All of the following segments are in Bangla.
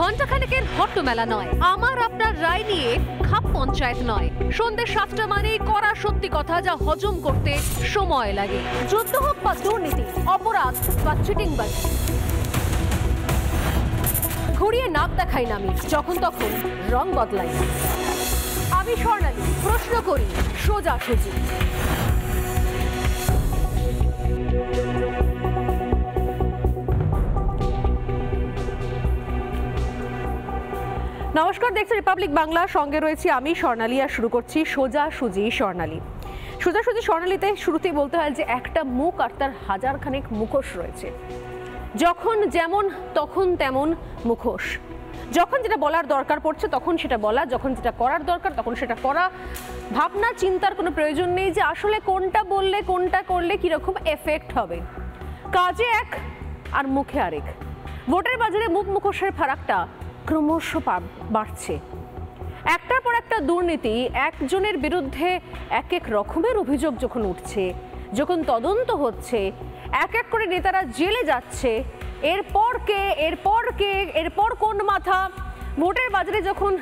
ঘণ্টাখানেকের হট্টমেলা নয়, আমার আপনার রায় নিয়ে খাপ পঞ্চায়েত নয়। সন্ধ্যে 7টা মানেই কড়া সত্যি কথা, যা হজম করতে সময় লাগে। যুদ্ধ হোক বা দুর্নীতি, অপরাধ বা চিটিংবাজি, ঘুরিয়ে নাক দেখাই না আমি, যখন তখন রং বদলাই। আমি স্বর্ণালী, প্রশ্ন করি সোজাসুজি। নমস্কার, দেখছি রিপাবলিক বাংলা, সঙ্গে রয়েছি আমি স্বর্ণালী। আর শুরু করছি সোজাসুজি স্বর্ণালী। সোজাসুজি স্বর্ণালীতে শুরুতেই বলতে হয় যে একটা মুখ আর তার হাজারখানেক মুখোশ রয়েছে। যখন যেমন তখন তেমন মুখোশ। যখন যেটা বলার দরকার পড়ছে তখন সেটা বলা, যখন যেটা করার দরকার তখন সেটা করা। ভাবনা চিন্তার কোনো প্রয়োজন নেই যে আসলে কোনটা বললে কোনটা করলে কীরকম এফেক্ট হবে। কাজে এক আর মুখে আরেক। ভোটের বাজারে মুখ মুখোশের ফারাকটা ক্রমশ বাড়ছে। একটার পর একটা দুর্নীতি, একজনের বিরুদ্ধে এক এক রকমের অভিযোগ যখন উঠছে, যখন তদন্ত হচ্ছে, এক এক করে নেতারা জেলে যাচ্ছে, এরপর কে, এরপর কোন মাথা। ভোটের বাজারে যখন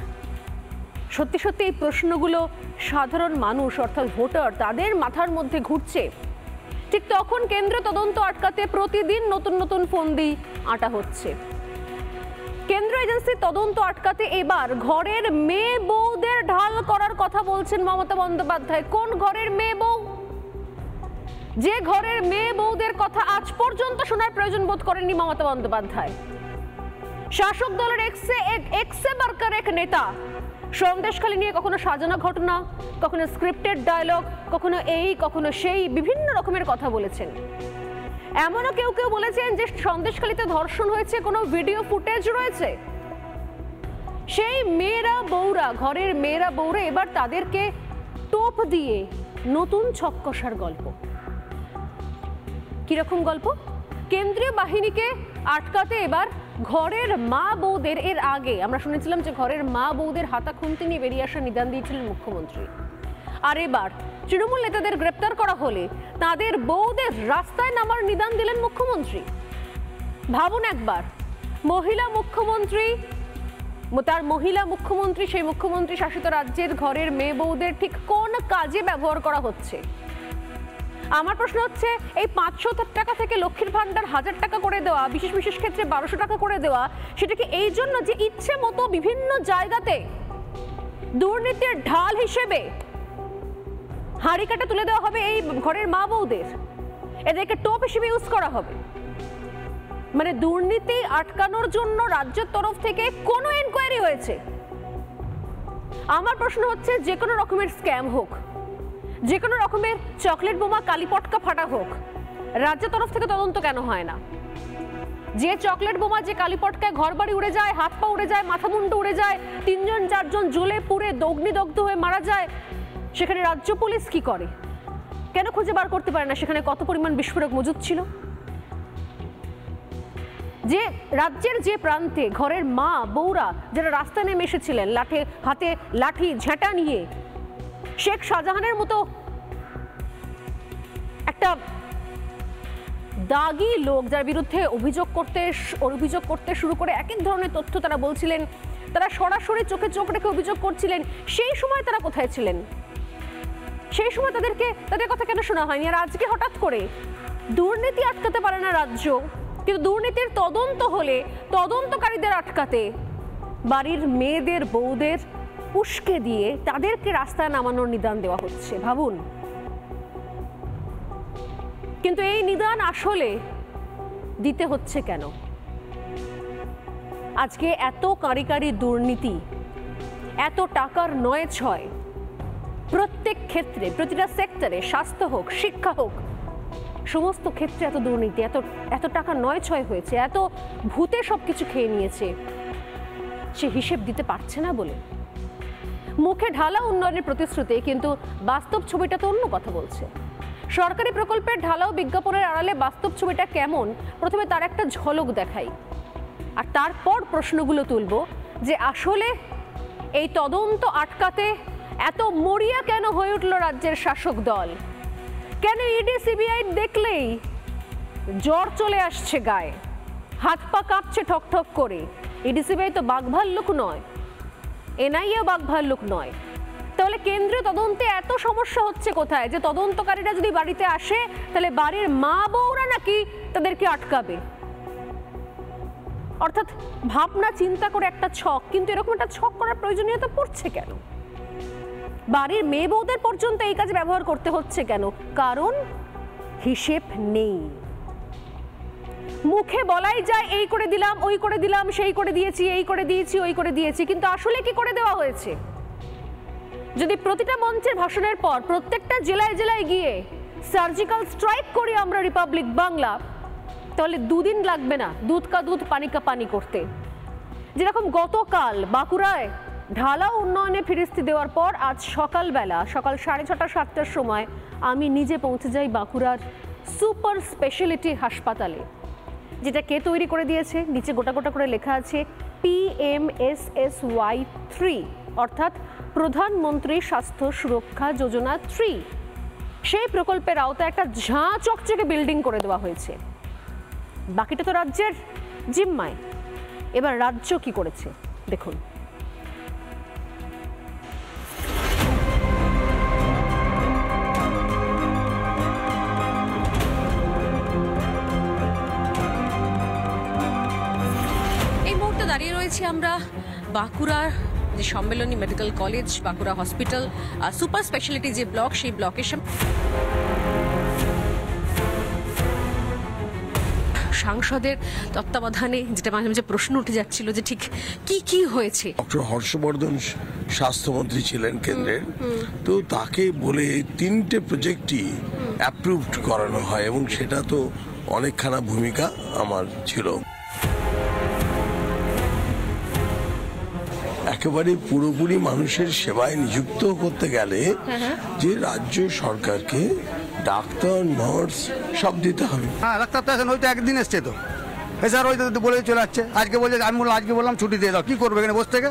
সত্যি সত্যি এই প্রশ্নগুলো সাধারণ মানুষ অর্থাৎ ভোটার তাদের মাথার মধ্যে ঘুরছে, ঠিক তখন কেন্দ্র তদন্ত আটকাতে প্রতিদিন নতুন নতুন ফন্দি আঁটা হচ্ছে। কেন্দ্র এজেন্সির তদন্ত আটকাতে এবার ঘরের মেয়ে বউদের ঢাল করার কথা বলছেন মমতা বন্দ্যোপাধ্যায়। কোন ঘরের মেয়ে বউ? যে ঘরের মেয়ে বউদের কথা আজ পর্যন্ত শোনার প্রয়োজন বোধ করেননি মমতা বন্দ্যোপাধ্যায়। শাসক দলের এক্সে বার্কার এক নেতা সন্দেশখালী নিয়ে কখনো সাজানো ঘটনা, কখনো স্ক্রিপ্টেড ডায়লগ, কখনো এই কখনো সেই বিভিন্ন রকমের কথা বলেছেন। এমনও কেউ কেউ বলেছেন যে সন্দেশখালীতে ধর্ষণ হয়েছে, কোনো ভিডিও ফুটেজ রয়েছে। সেই মেয়েরা বউরা, ঘরের মেয়েরা বউরা, এবার তাদেরকে টোপ দিয়ে নতুন ছক্কষার গল্প। কিরকম গল্প? কেন্দ্রীয় বাহিনীকে আটকাতে এবার ঘরের মা বউদের, এর আগে আমরা শুনেছিলাম যে ঘরের মা বউদের হাতা খুন্তি নিয়ে বেরিয়ে আসার নিদান দিয়েছিলেন মুখ্যমন্ত্রী। আর এবার তৃণমূল নেতাদের গ্রেপ্তার করা হলে তাদের বউদের রাস্তায় নামার নিদান দিলেন মুখ্যমন্ত্রী। ভাবুন একবার, মহিলা মুখ্যমন্ত্রী, তার মহিলা মুখ্যমন্ত্রী, সেই মুখ্যমন্ত্রী শাসিত রাজ্যের ঘরের মেয়ে বউদের ঠিক কোন কাজে ব্যবহার করা হচ্ছে? আমার প্রশ্ন হচ্ছে, এই 500 টাকা থেকে লক্ষ্মীর ভান্ডার 1000 টাকা করে দেওয়া, বিশেষ বিশেষ ক্ষেত্রে 1200 টাকা করে দেওয়া, সেটা কি এই জন্য যে ইচ্ছে মতো বিভিন্ন জায়গাতে দুর্নীতির ঢাল হিসেবে হাঁড়ি কাটা তুলে দেওয়া হবে এই ঘরের মা বউদের, এদেরকে টোপ হিসেবে ইউজ করা হবে? মানে দুর্নীতি আটকানোর জন্য রাজ্যের তরফ থেকে কোনো এনকোয়ারি হয়েছে? আমার প্রশ্ন হচ্ছে, যে কোনো রকমের স্ক্যাম হোক, যে কোনো রকমের চকলেট বোমা কালীপটকা ফাটা হোক, রাজ্যের তরফ থেকে তদন্ত কেন হয় না? যে চকলেট বোমা, যে কালীপটকায় ঘর বাড়ি উড়ে যায়, হাত পা উড়ে যায়, মাথা মুন্ডু উড়ে যায়, 3জন 4জন জ্বলে পুড়ে অগ্নিদগ্ধ হয়ে মারা যায়, সেখানে রাজ্য পুলিশ কি করে? কেন খুঁজে বার করতে পারে না সেখানে কত পরিমাণ বিস্ফোরক মজুদ ছিল? যে রাজ্যের যে প্রান্তে ঘরের মা বউরা যারা রাস্তায় নেমে এসেছিলেন হাতে লাঠি ঝেঁটা নিয়ে, শেখ শাহজাহানের মতো একটা দাগি লোক যার বিরুদ্ধে অভিযোগ করতে শুরু করে এক এক ধরনের তথ্য তারা বলছিলেন, তারা সরাসরি চোখে চোখ রেখে অভিযোগ করছিলেন, সেই সময় তারা কোথায় ছিলেন? সেই সময় তাদের কথা কেন শোনা হয়নি? আর আজকে হঠাৎ করে দুর্নীতি আটকাতে পারে না রাজ্য, কিন্তু দুর্নীতির তদন্ত হলে তদন্তকারীদের আটকাতে বাড়ির মেয়েদের বউদের উস্কে দিয়ে তাদেরকে রাস্তায় নামানোর নিদান দেওয়া হচ্ছে। ভাবুন, কিন্তু এই নিদান আসলে দিতে হচ্ছে কেন? আজকে এত কারিকারি দুর্নীতি, এত টাকার নয় ছয়, প্রত্যেক ক্ষেত্রে, প্রতিটা সেক্টরে, স্বাস্থ্য হোক, শিক্ষা হোক, সমস্ত ক্ষেত্রে এত দুর্নীতি, এত টাকা নয় ছয় হয়েছে, এত ভূতে সবকিছু খেয়ে নিয়েছে, সে হিসেব দিতে পারছে না বলে। মুখে ঢালা উন্নয়নের প্রতিশ্রুতি, কিন্তু বাস্তব ছবিটা তো অন্য কথা বলছে। সরকারি প্রকল্পের ঢালাও বিজ্ঞাপনের আড়ালে বাস্তব ছবিটা কেমন, প্রথমে তার একটা ঝলক দেখাই, আর তারপর প্রশ্নগুলো তুলব যে আসলে এই তদন্ত আটকাতে এত মরিয়া কেন হয়ে উঠল রাজ্যের শাসক দল? কেন ইডি সিবিআই দেখলেই জ্বর চলে আসছে গায়ে, হাত পা কাঁপছে ঠক ঠক করে? এডিসিবিআই তো বাঘভাল্লুক নয়, এনআইএ বাঘভাল্লুক নয়। তাহলে কেন্দ্রীয় তদন্তে এত সমস্যা হচ্ছে কোথায় যে তদন্তকারীরা যদি বাড়িতে আসে তাহলে বাড়ির মা বউরা নাকি তাদেরকে আটকাবে? অর্থাৎ ভাবনা চিন্তা করে একটা ছক, কিন্তু এরকম একটা ছক করার প্রয়োজনীয়তা পড়ছে কেন? বাড়ির মেয়ে বউদের পর্যন্ত এই কাজে ব্যবহার করতে হচ্ছে কেন? কারণ হিসেব নেই। মুখে বলাই যায় এই করে দিলাম, ওই করে দিলাম, সেই করে দিয়েছি, এই করে দিয়েছি, ওই করে দিয়েছি, কিন্তু আসলে কি করে দেওয়া হয়েছে? যদি প্রতিটা মঞ্চের ভাষণের পর প্রত্যেকটা জেলায় জেলায় গিয়ে সার্জিক্যাল স্ট্রাইক করি আমরা রিপাবলিক বাংলা, তাহলে দুদিন লাগবে না দুধ কা দুধ পানি কা পানি করতে। যেরকম গতকাল বাঁকুড়ায় ঢালা উন্নয়নে ফিরিস্তি দেওয়ার পর আজ সকালবেলা সকাল 6:30 7টার সময় আমি নিজে পৌঁছে যাই বাঁকুড়ার সুপার স্পেশালিটি হাসপাতালে, যেটা কে তৈরি করে দিয়েছে? নিচে গোটা গোটা করে লেখা আছে PMSSY 3, অর্থাৎ প্রধানমন্ত্রী স্বাস্থ্য সুরক্ষা যোজনা 3। সেই প্রকল্পের আওতায় একটা ঝাঁ চকচকে বিল্ডিং করে দেওয়া হয়েছে। বাকিটা তো রাজ্যের জিম্মায়। এবার রাজ্য কি করেছে দেখুন। এই মুহূর্তে দাঁড়িয়ে রয়েছি আমরা বাঁকুড়ার যে Sammilani medical college, Bankura hospital super speciality যে ব্লক, সেই ব্লকের সাংসদের তত্ত্বাবধানে যেটা মাঝে মাঝে প্রশ্ন উঠে যাচ্ছিল যে ঠিক কি কি হয়েছে। ডক্টর হর্ষবর্ধন স্বাস্থ্যমন্ত্রী ছিলেন কেন্দ্রের, তো তাকে বলে 3টে প্রজেক্টই অ্যাপ্রুভড করানো হয় এবং সেটা তো অনেকখানা ভূমিকা আমার ছিল। একেবারে পুরোপুরি মানুষের সেবায় নিযুক্ত করতে গেলে যে রাজ্য সরকারকে ডাক্তার, নার্স সব দিতে হবে। হ্যাঁ, ডাক্তার তো এখন হয়তো একদিন এসছে, তো স্যার ওই তো বলে চলে যাচ্ছে। আজকে বলছে, আমি বললাম আজকে বললাম ছুটি দিয়ে দাও, কি করবে এখানে বসে থেকে?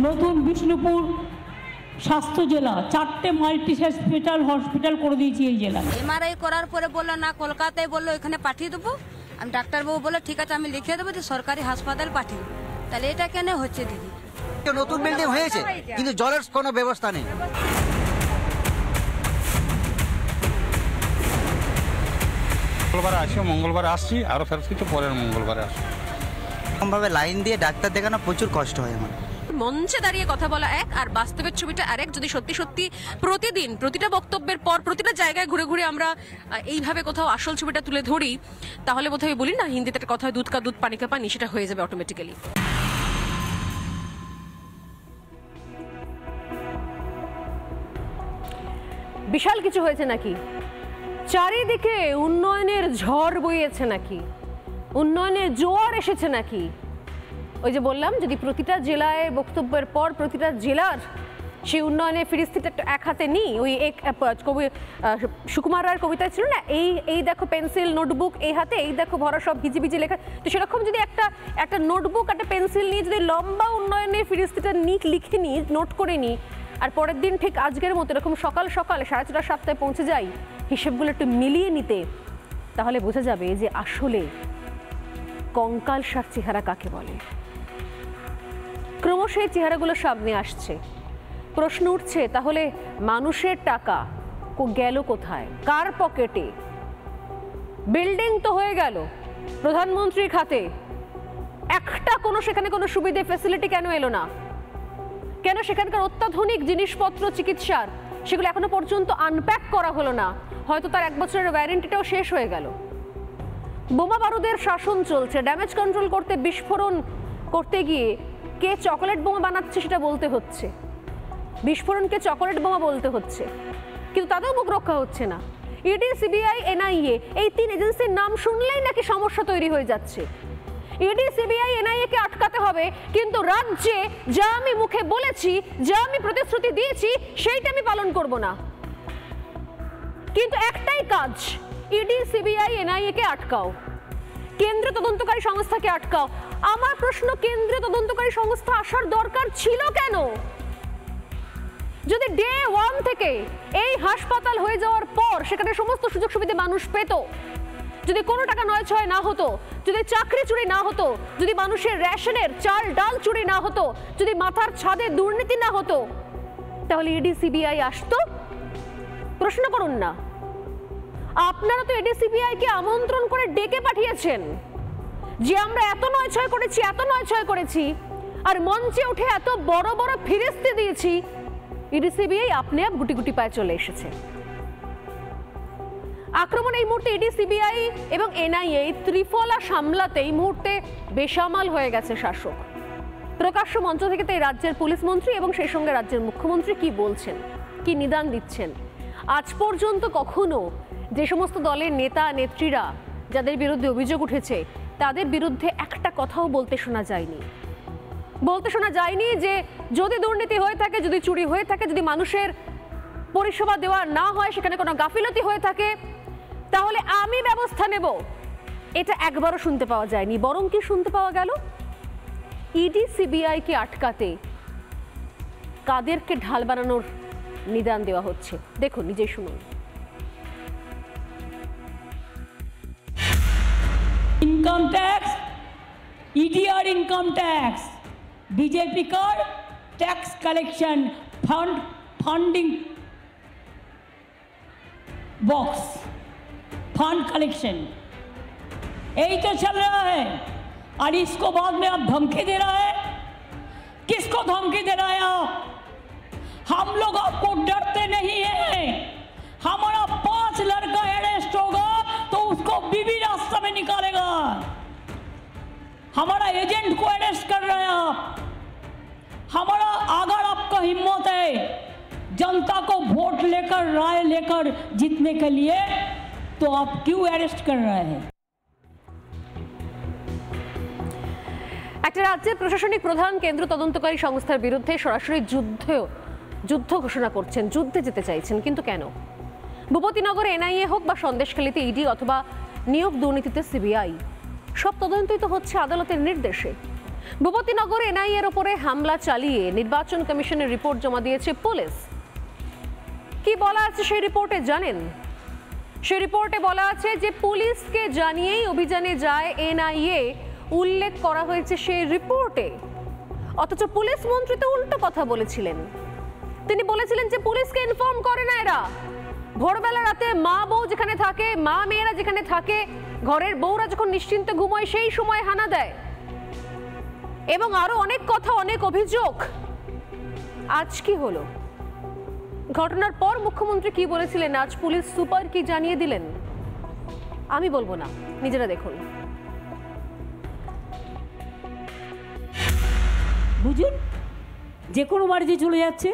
নতুন বিষ্ণুপুর স্বাস্থ্য জেলা 4টে মাল্টি হসপিটাল করে দিয়েছি এই জেলা। এমআরআই করার পরে বললো না কলকাতায়, বললো এখানে পাঠিয়ে দেবো। আমি ডাক্তারবাবু বলে ঠিক আছে আমি লিখে দেবো যে সরকারি হাসপাতাল পাঠিয়ে। তাহলে এটা কেন হচ্ছে দিদি? নতুন বিল্ডিং হয়েছে কিন্তু জলের কোনো ব্যবস্থা নেই। মঙ্গলবারে আসি, মঙ্গলবারে আসছি, আরো ফেরত কিছু পরের মঙ্গলবারে আসছি। এরকমভাবে লাইন দিয়ে ডাক্তার দেখানো প্রচুর কষ্ট হয় আমার। মঞ্চে দাঁড়িয়ে কথা বলা এক, আর বাস্তবের ছবিটা আরেক। যদি সত্যি সত্যি প্রতিদিন প্রতিটা বক্তব্যের পর প্রতিটা জায়গায় ঘুরে ঘুরে আমরা এইভাবে কোথাও আসল ছবিটা তুলে ধরি, তাহলে বোধহয় বলি না হিন্দিতে একটা কথা হয় দুধ কা দুধ পানি কা পানি, সেটা হয়ে যাবে অটোমেটিক্যালি। বিশাল কিছু হয়েছে নাকি? চারিদিকে উন্নয়নের ঝড় বইয়েছে নাকি? উন্নয়নের জোয়ার এসেছে নাকি? ওই যে বললাম, যদি প্রতিটা জেলায় বক্তব্যের পর প্রতিটা জেলার সেই উন্নয়নের ফিরিস্তিটা এক হাতে নিই, ওই এক কবি সুকুমার রায়ের কবিতায় ছিল না, এই দেখো পেন্সিল নোটবুক এই হাতে, এই দেখো ভরা সব ভিজি ভিজি লেখা। তো সেরকম যদি একটা নোটবুক একটা পেন্সিল নিয়ে যদি লম্বা উন্নয়নের ফিরিস্তিটা লিখে নিই, নোট করে নিই, আর পরের দিন ঠিক আজকের মতো এরকম সকাল সকাল 6:30 7টায় পৌঁছে যাই হিসেবগুলো একটু মিলিয়ে নিতে, তাহলে বোঝা যাবে যে আসলে কঙ্কালসার চেহারা কাকে বলে। ক্রমশ এই চেহারাগুলো সামনে আসছে। প্রশ্ন উঠছে, তাহলে মানুষের টাকা গেল কোথায়, কার পকেটে? বিল্ডিং তো হয়ে গেল প্রধানমন্ত্রীর খাতে, একটা সেখানে কোনো সুবিধে ফ্যাসিলিটি কেন এলো না? কেন সেখানকার অত্যাধুনিক জিনিসপত্র চিকিৎসার সেগুলো এখনো পর্যন্ত আনপ্যাক করা হলো না? হয়তো তার 1 বছরের ওয়ারেন্টিটাও শেষ হয়ে গেল। বোমা বারুদের শাসন চলছে, ড্যামেজ কন্ট্রোল করতে বিস্ফোরণ করতে গিয়ে কে চকোলেট বোমা বানাচ্ছে সেটা বলতে হচ্ছে, বিস্ফোরণকে চকোলেট বোমা বলতে হচ্ছে, কিন্তু তাতেও মুখ রক্ষা হচ্ছে না। ইডি, সিবিআই, এনআইএ এই 3 এজেন্সির নাম শুনলেই নাকি সমস্যা তৈরি হয়ে যাচ্ছে। ইডি, সিবিআই, এনআইএ কে আটকাতে হবে, কিন্তু রাজ্যে যা আমি মুখে বলেছি, যা আমি প্রতিশ্রুতি দিয়েছি, সেইটা আমি পালন করব না। কিন্তু একটাই কাজ, ইডি, সিবিআই, এনআইএ কে আটকাও, কেন্দ্রীয় তদন্তকারী সংস্থাকে আটকাও। আমার প্রশ্ন, কেন্দ্রীয় তদন্তকারী সংস্থা আসার দরকার ছিল কেন? যদি ডে 1 থেকে এই হাসপাতাল হয়ে যাওয়ার পর সেখানে সমস্ত সুযোগ সুবিধা মানুষ পেত, যদি কোনো টাকা নয় ছয় না হতো, যদি চাকরি চুরি না হতো, যদি মানুষের রেশনের চাল ডাল চুরি না হতো, যদি মাথার ছাদে দুর্নীতি না হতো, তাহলে ইডি সিবিআই আসতো? প্রশ্ন করুন না। আপনারা তো ইডি সিবিআই কে আমন্ত্রণ করে ডেকে পাঠিয়েছেন যে আমরা এত নয় ছয় করেছি, এত নয় ছয় করেছি, আর মঞ্চে উঠে এত বড় বড় ফিরিস্তি দিয়েছি। ইডি সিবিআই আপনি আপ গুটি গুটি পায়ে চলে এসেছে। আক্রমণ এই মুহূর্তে ইডি সিবিআই এবং এনআইএ ত্রিফলা সামলাতে এই মুহূর্তে বেসামাল হয়ে গেছে শাসক। প্রকাশ্য মঞ্চ থেকে তাই রাজ্যের পুলিশ মন্ত্রী এবং সেই সঙ্গে রাজ্যের মুখ্যমন্ত্রী কি বলছেন, কি নিদান দিচ্ছেন। আজ পর্যন্ত কখনো যে সমস্ত দলের নেতা নেত্রীরা যাদের বিরুদ্ধে অভিযোগ উঠেছে তাদের বিরুদ্ধে একটা কথাও বলতে শোনা যায়নি যে যদি দুর্নীতি হয়ে থাকে, যদি চুরি হয়ে থাকে, যদি মানুষের পরিষেবা দেওয়া না হয়, সেখানে কোনো গাফিলতি হয়ে থাকে, তাহলে আমি ব্যবস্থা নেব। এটা একবারও শুনতে পাওয়া যায়নি। বরং কি শুনতে পাওয়া গেল, ইডি সিবিআই কে আটকাতে কাদেরকে ঢাল বানানোর নিদান দেওয়া হচ্ছে। দেখুন, নিজেই শুনুন। ইনকাম ট্যাক্স, ইডিআর ইনকাম ট্যাক্স, বিজেপি কার tax collection funding box fund collection यही तो चल रहा है। और इसको बाद में आप धमकी दे रहा है। किसको धमकी दे रहा है आप? हम लोग आपको डरते नहीं हैं। हमारा 5 लड़का अरेस्ट होगा तो उसको बीबी रास्ता में निकालेगा। हमारा एजेंट को अरेस्ट कर रहे हैं आप। हमारा अगर आपका हिम्मत है जनता को वोट लेकर राय लेकर जीतने के लिए तो आप क्यों अरेस्ट कर रहे हैं? একটা রাজ্যের প্রশাসনিক প্রধান কেন্দ্র তদন্তকারী সংস্থার বিরুদ্ধে সরাসরি যুদ্ধ ঘোষণা করছেন, যুদ্ধে যেতে চাইছেন, কিন্তু কেন? ভূপতিনগরে এনআইএ হোক বা সন্দেশখালীতে ইডি অথবা নিয়োগ দুর্নীতিতে সিবিআই, সব তদন্তই তো হচ্ছে আদালতের নির্দেশে। ভূপতিনগরে এনআইএর ওপরে হামলা চালিয়ে নির্বাচন কমিশনের রিপোর্ট জমা দিয়েছে পুলিশ। কি বলা আছে সেই রিপোর্টে জানেন? সেই রিপোর্টে বলা আছে যে পুলিশকে জানিয়েই অভিযানে যায় এনআইএ, উল্লেখ করা হয়েছে সেই রিপোর্টে। অথচ পুলিশ মন্ত্রী তো উল্টো কথা বলেছিলেন। তিনি বলেছিলেন যে পুলিশকে ইনফর্ম করে না এরা। ভোরবেলা রাতে মা বউ যেখানে থাকে, মা মেয়েরা যেখানে থাকে, ঘরের বউরা যখন নিশ্চিন্তে ঘুমোয় সেই সময় হানা দেয়, এবং আরো অনেক কথা, অনেক অভিযোগ। আজ কি হলো? ঘটনার পর মুখ্যমন্ত্রী কি বলেছিলেন, আজ পুলিশ সুপার কি জানিয়ে দিলেন? আমি বলবো না, নিজেরা দেখুন। বুঝুন, যে কোনো বাড়িতে চলে যাচ্ছে,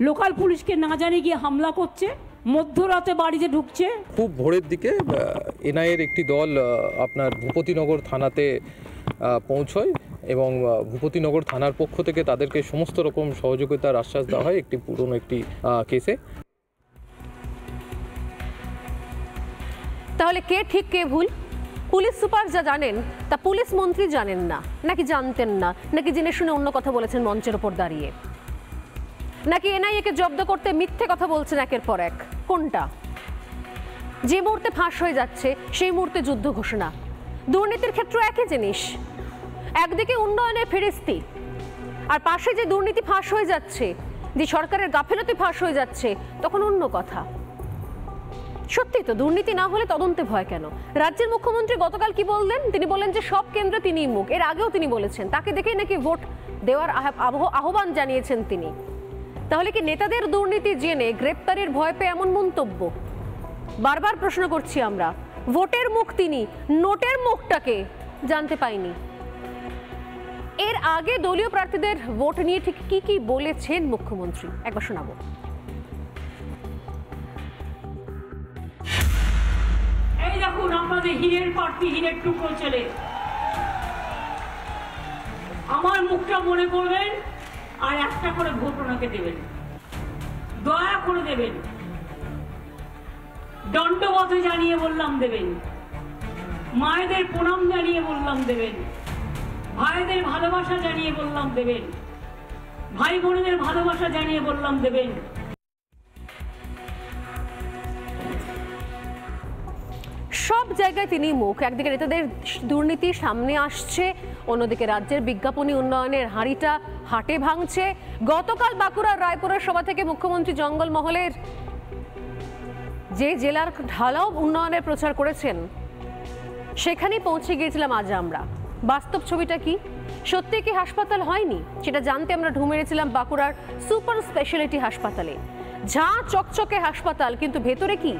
লোকাল পুলিশকে না জানিয়ে গিয়ে হামলা করছে, মধ্যরাতে বাড়িতে ঢুকছে। খুব ভোরের দিকে এনআইএর একটি দল আপনার ভূপতিনগর থানাতে পৌঁছয় এবং ভূপতিনগর থানার পক্ষ থেকে তাদেরকে সমস্ত রকম সহযোগিতার আশ্বাস দেওয়া হয় একটি পুরনো একটি কেসে। তাহলে কে ঠিক কে ভুল? পুলিশ সুপার যা জানেন তা পুলিশ মন্ত্রী জানেন না, নাকি জানতেন না, নাকি জেনে শুনে অন্য কথা বলেছেন মঞ্চের ওপর দাঁড়িয়ে, নাকি এনআইএ কে জব্দ করতে মিথ্যে কথা বলছেন একের পর এক? কোনটা? যে মুহূর্তে ফাঁস হয়ে যাচ্ছে সেই মুহূর্তে যুদ্ধ ঘোষণা। দুর্নীতির ক্ষেত্রে একই জিনিস। একদিকে উন্নয়নের ফেরিস্তি, আর পাশে যে দুর্নীতি ফাঁস হয়ে যাচ্ছে, যে সরকারের গাফিলতি ফাঁস হয়ে যাচ্ছে, তখন অন্য কথা। সত্যি তো, দুর্নীতি না হলে তদন্তে ভয় কেন? রাজ্যের মুখ্যমন্ত্রী গতকাল কি বললেন? তিনি বললেন যে সব কেন্দ্রে তিনিই মুখ। এর আগেও তিনি বলেছেন, তাকে দেখেই নাকি ভোট দেওয়ার আহ্বান জানিয়েছেন তিনি। তাহলে কি নেতাদের দুর্নীতি জেনে গ্রেপ্তারের ভয় পেয়ে এমন মন্তব্য? বারবার প্রশ্ন করছি আমরা। ভোটের মুখ তিনি, নোটের মুখটাকে জানতে পাইনি। এর আগে দলীয় প্রার্থীদের ভোট নিয়ে ঠিক কি কি বলেছেন মুখ্যমন্ত্রী, একবার শোনাবো। এই দেখুন, আমাদের হীরের প্রার্থী, হীরের টুকরো ছেলে। আমার মুখটা মনে করবেন আর একটা করে ভোট ওনাকে দেবেন, দয়া করে দেবেন। দণ্ডবধ জানিয়ে বললাম দেবেন, মায়েদের প্রণাম জানিয়ে বললাম দেবেন, ভাইদের ভালোবাসা জানিয়ে বললাম দেবেন, ভাই বোনদের ভালোবাসা জানিয়ে বললাম দেবেন। সব জায়গায় তিনি মুখ। একদিকে নেতাদের দুর্নীতি সামনে আসছে, অন্যদিকে রাজ্যের বিজ্ঞাপনী উন্নয়নের হাঁড়িটা হাটে ভাঙছে। গতকাল বাঁকুড়ার রায়পুরের সভা থেকে মুখ্যমন্ত্রী জঙ্গলমহলের যে জেলার ঢালাও উন্নয়নের প্রচার করেছেন সেখানেই পৌঁছে গিয়েছিলাম আজ আমরা। বাস্তব ছবিটা কি, সত্যি কি হাসপাতাল হয়নি সেটা জানতে আমরা ঢু মেরেছিলাম বাঁকুড়ার সুপার স্পেশালিটি হাসপাতালে। ঝাঁ চকচকে হাসপাতাল, কিন্তু ভেতরে কি,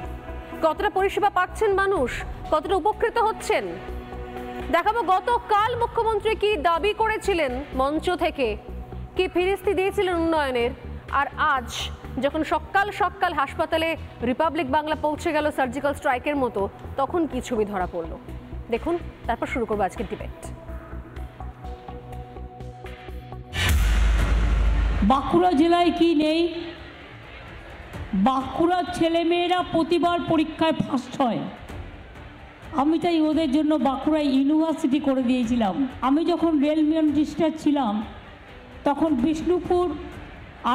কতটা পরিষেবা পাচ্ছেন মানুষ, কতটা উপকৃত হচ্ছেন দেখাবো। গতকাল মুখ্যমন্ত্রী কি দাবি করেছিলেন মঞ্চ থেকে, কি ফিরিস্তি দিয়েছিলেন উন্নয়নের, আর আজ যখন সকাল সকাল হাসপাতালে রিপাবলিক বাংলা পৌঁছে গেল সার্জিক্যাল স্ট্রাইকের মতো, তখন কি ছবি ধরা পড়লো দেখুন, তারপর শুরু করবো আজকের ডিবেট। বাঁকুড়া জেলায় কি নেই? বাঁকুড়ার ছেলেমেয়েরা প্রতিবার পরীক্ষায় ফার্স্ট হয়। আমি তাই ওদের জন্য বাঁকুড়ায় ইউনিভার্সিটি করে দিয়েছিলাম। আমি যখন রেল মিনিস্টার ছিলাম তখন বিষ্ণুপুর,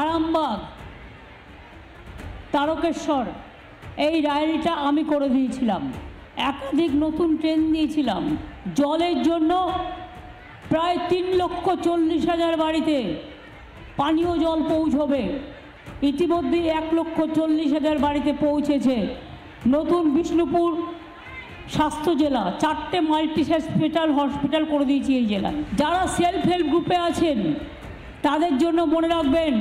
আরামবাগ, তারকেশ্বর এই রাইলটা আমি করে দিয়েছিলাম। একাধিক নতুন ট্রেন দিয়েছিলাম। জলের জন্য প্রায় 3,40,000 বাড়িতে পানীয় জল পৌঁছবে। ইতিমধ্যেই 1,40,000 বাড়িতে পৌঁছেছে। নতুন বিষ্ণুপুর স্বাস্থ্য জেলা, 4টে মাল্টি হসপিটাল করে দিয়েছি এই জেলায়। যারা সেলফ হেল্প গ্রুপে আছেন তাদের জন্য মনে রাখবেন,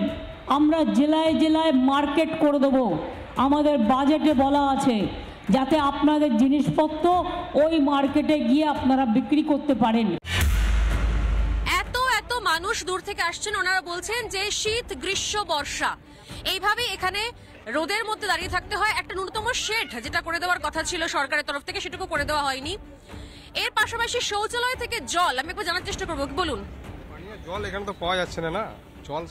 আমরা জেলায় জেলায় মার্কেট করে দেবো। আমাদের বাজেটে বলা আছে যাতে আপনাদের জিনিসপত্র ওই মার্কেটে গিয়ে আপনারা বিক্রি করতে পারেন। এত মানুষ দূর থেকে আসছেন, ওনারা বলছেন যে শীত, গ্রীষ্ম, বর্ষা এইভাবে এখানে রোদের মধ্যে দাঁড়িয়ে থাকতে হয়। একটা ন্যূনতম শেড যেটা করে দেওয়ার কথা ছিল সরকারের তরফ থেকে, সেটুকু করে দেওয়া হয়নি। এর পাশাপাশি শৌচালয় থেকে জল, আমি একবার জানার চেষ্টা করবো, বলুন। জল এখানে তো পাওয়া যাচ্ছে না, জল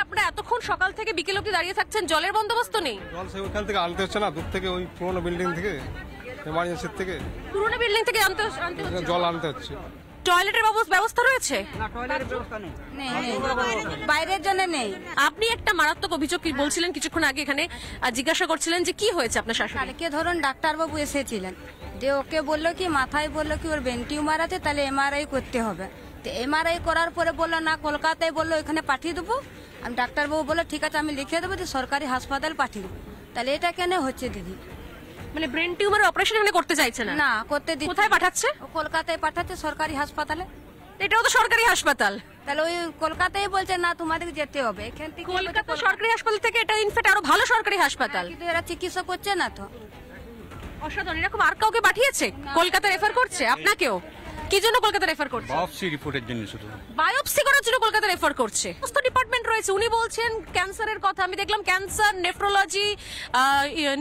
আপনারা এতক্ষণ সকাল থেকে বিকেল অব্দি দাঁড়িয়ে থাকছেন, জলের বন্দোবস্ত নেই? জল সে ওখান থেকে আনতে হচ্ছে না, দূর থেকে ওই পুরোনো বিল্ডিং থেকে, এমার্জেন্সির থেকে, পুরোনো বিল্ডিং থেকে আনতে জল আনতে হচ্ছে। টয়লেটের ব্যবস্থা রয়েছে? বাইরের জন্য নেই। আপনি একটা মারাত্মক অভিযোগ বলছিলেন কিছুক্ষণ আগে এখানে, জিজ্ঞাসা করছিলেন যে কি হয়েছে আপনার শাশুড়ি? কালকে ধরুন ডাক্তারবাবু এসেছিলেন, যে ওকে বললো কি মাথায় বললো কি ওর ব্রেন টিউমার আছে, তাহলে এমআরআই করতে হবে। তো এমআরআই করার পরে বললো না, কলকাতায় বললো এখানে পাঠিয়ে দেবো। আমি ডাক্তারবাবু বললো ঠিক আছে আমি লিখে দেবো, যে সরকারি হাসপাতাল পাঠিয়ে দেবো। তাহলে এটা কেন হচ্ছে দিদি? মানে ব্রেন টিউমার অপারেশন এখানে করতে চাইছে না? না করতে দিচ্ছে। কোথায় পাঠাচ্ছে? কলকাতায় পাঠাচ্ছে, সরকারি হাসপাতালে। এটাও তো সরকারি হাসপাতাল। তাহলে ওই কলকাতায় বলছে না তোমাদের যেতে হবে, এখান থেকে কলকাতা সরকারি হাসপাতাল থেকে এটা ইনফ্যাক্ট আরো ভালো সরকারি হাসপাতাল, কিন্তু এরা চিকিৎসা করছে না তো। অসাধারণ। এরকম আর কাউকে পাঠিয়েছে? কলকাতা রেফার করছে আপনাকেও? কি জন্য কলকাতা রেফার করছে? বায়োপসি রিপোর্টের জন্য, শুধু বায়োপসি করার জন্য কলকাতা রেফার করছে। সমস্ত ডিপার্টমেন্ট রয়েছে, উনি বলছেন ক্যান্সারের কথা, আমি দেখলাম ক্যান্সার, নেফ্রোলজি,